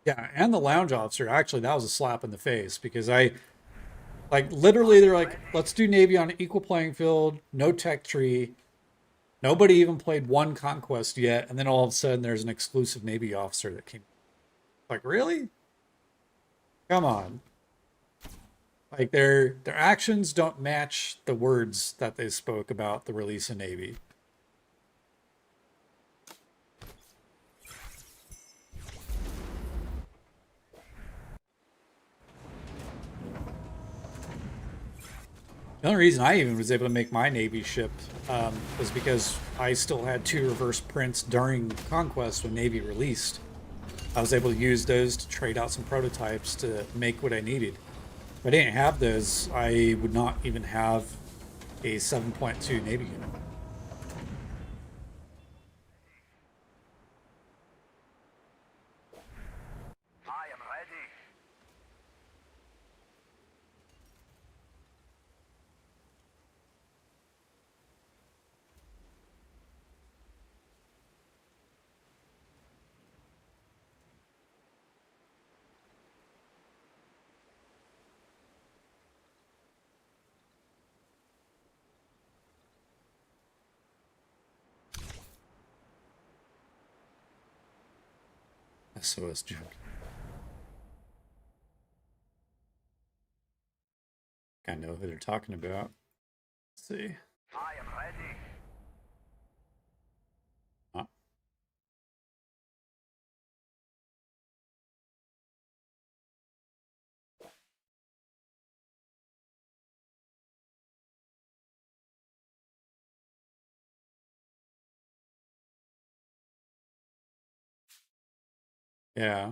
Yeah, and the lounge officer, actually, that was a slap in the face because literally, they're like, let's do Navy on an equal playing field, no tech tree. Nobody even played one Conquest yet, and then all of a sudden, there's an exclusive Navy officer that came. Like, really? Come on. Like their actions don't match the words that they spoke about the release of Navy. The only reason I even was able to make my Navy ship was because I still had 2 reverse prints during Conquest when Navy released. I was able to use those to trade out some prototypes to make what I needed. If I didn't have those, I would not even have a 7.2 Navy unit. I am ready. SOS joke. I know who they're talking about. Let's see. I am ready. Oh. Yeah.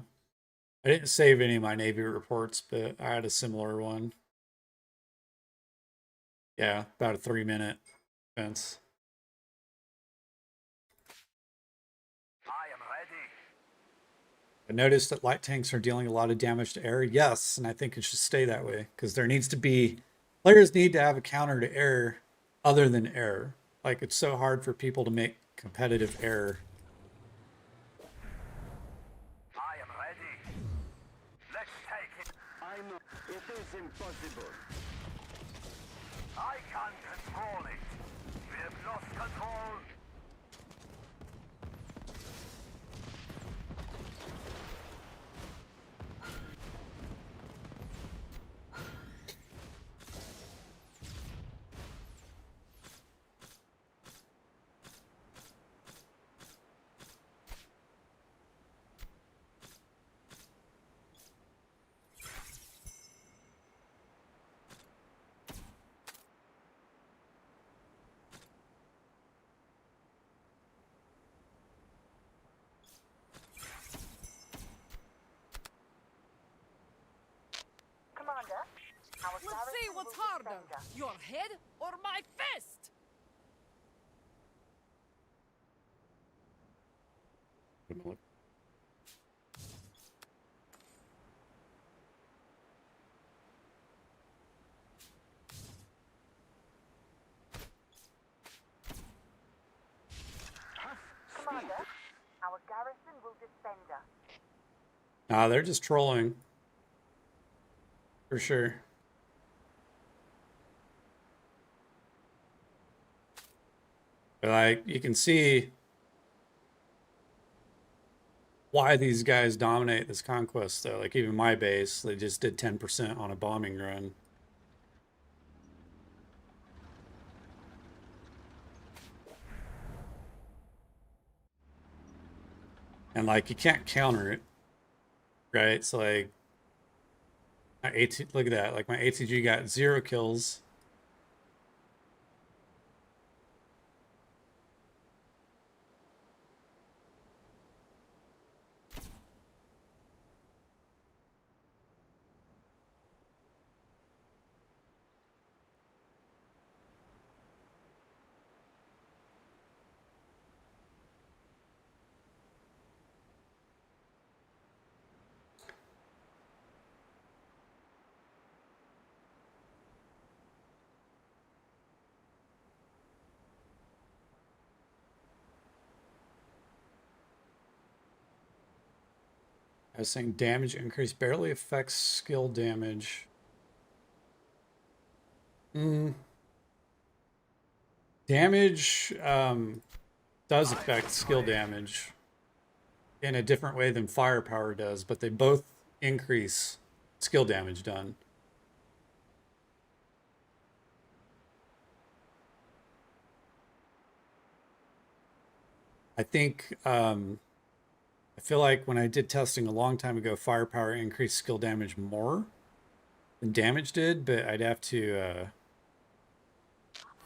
I didn't save any of my Navy reports, but I had a similar one. Yeah, about a 3-minute fence. I am ready. I noticed that light tanks are dealing a lot of damage to air. Yes, and I think it should stay that way because there needs to be players need to have a counter to air other than air. Like it's so hard for people to make competitive air. I am ready. Let's take it. I know it is impossible. I can't control it. We have lost control. Commander, our We'll garrison see what's will harder, defend us. your head or my fist. Commander, our garrison will defend us. Nah, they're just trolling. For sure. But like you can see why these guys dominate this conquest though. Like even my base, they just did 10% on a bombing run. And like you can't counter it. Right? So like my look at that. Like my ATG got 0 kills. I was saying damage increase barely affects skill damage. Damage does affect skill damage in a different way than firepower does, but they both increase skill damage done. I think I feel like when I did testing a long time ago, firepower increased skill damage more than damage did, but I'd have to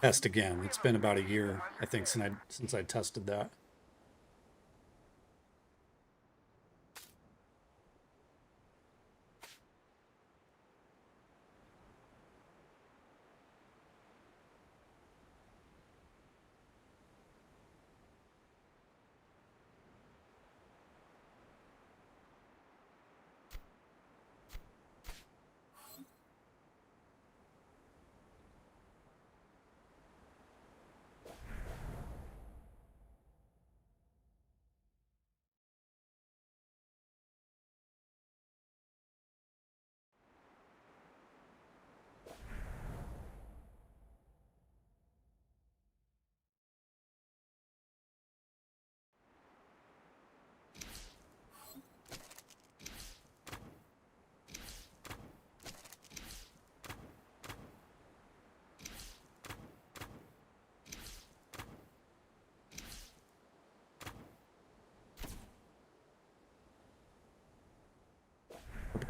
test again. It's been about a year, I think, since I tested that.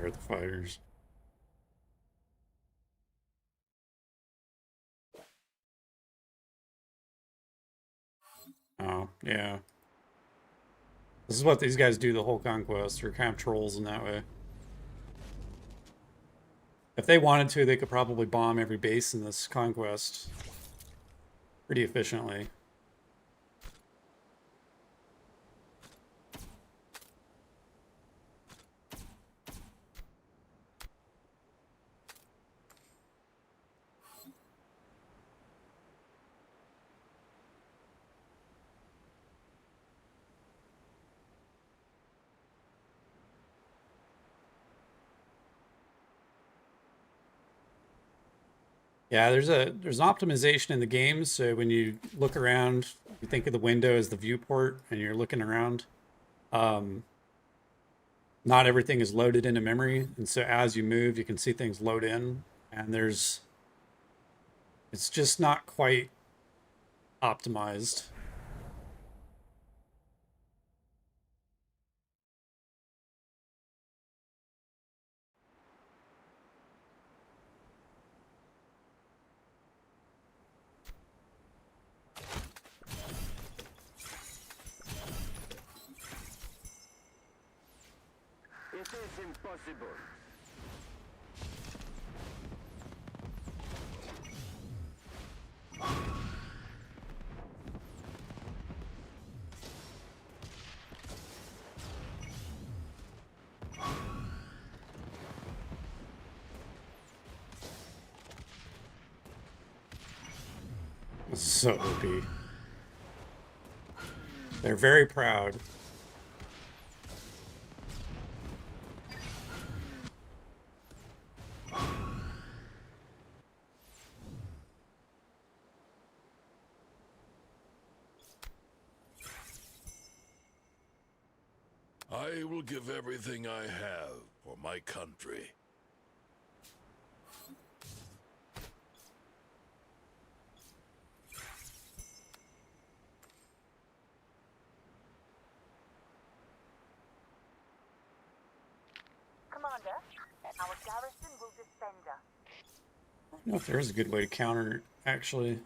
They're the fighters. Oh, yeah. This is what these guys do the whole Conquest. They're kind of trolls in that way. If they wanted to, they could probably bomb every base in this Conquest pretty efficiently. Yeah, there's an optimization in the game. So when you look around, you think of the window as the viewport, and you're looking around. Um, Not everything is loaded into memory, and so as you move, you can see things load in, and it's just not quite optimized. It is impossible. It's so OP. They're very proud. I will give everything I have for my country. Commander, our garrison will defend us. I don't know if there is a good way to counter it, actually.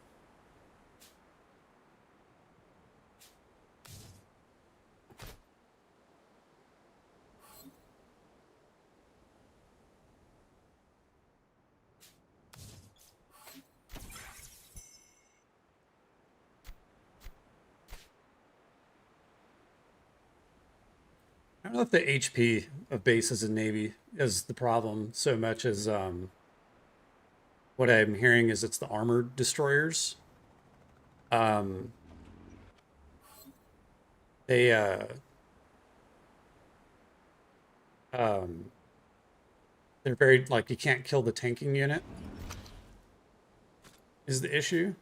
I don't know if the HP of bases in Navy is the problem so much as what I'm hearing is it's the armored destroyers. Um, they um, they're very like you can't kill the tanking unit is the issue.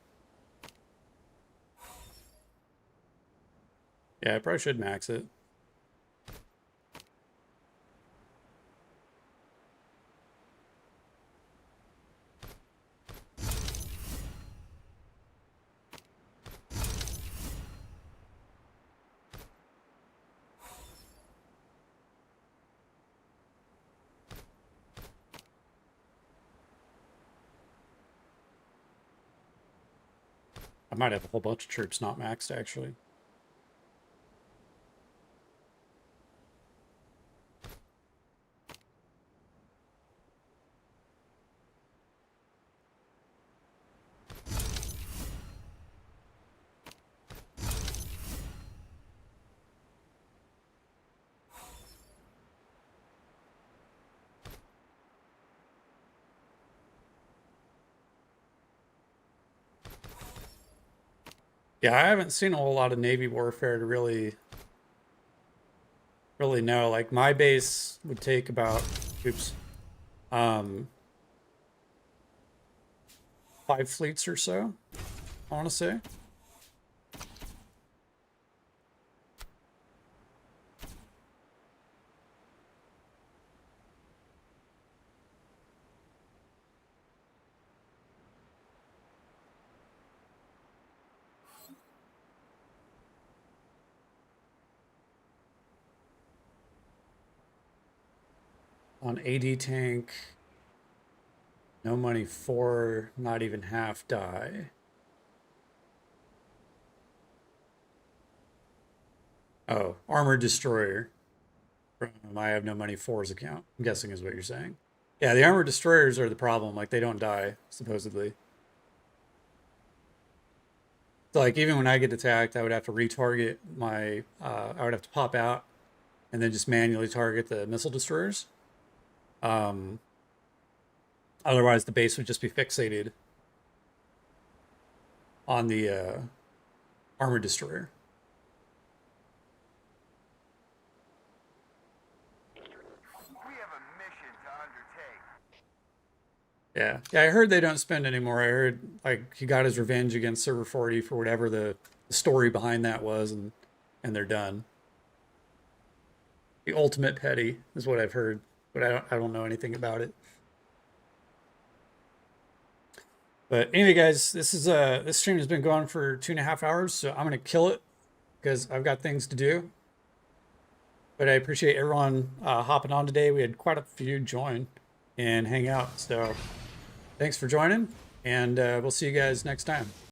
Yeah, I probably should max it. I might have a whole bunch of troops not maxed actually. Yeah, I haven't seen a whole lot of Navy warfare to really know. Like my base would take about oops. Um 5 fleets or so, I want to say. On AD tank, no money for, not even half die. Oh, armored destroyer. From I have no money for's account, I'm guessing is what you're saying. Yeah, the armored destroyers are the problem. Like, they don't die, supposedly. So, like, even when I get attacked, I would have to retarget my, I would have to pop out and then just manually target the missile destroyers. Otherwise, the base would just be fixated on the armored destroyer. We have a mission to undertake. Yeah, I heard they don't spend anymore. I heard like he got his revenge against Server 40 for whatever the story behind that was, and they're done. The ultimate petty is what I've heard, but I don't know anything about it. But anyway, guys, this stream has been going for 2.5 hours, so I'm gonna kill it because I've got things to do. But I appreciate everyone hopping on today. We had quite a few join and hang out, so thanks for joining, and we'll see you guys next time.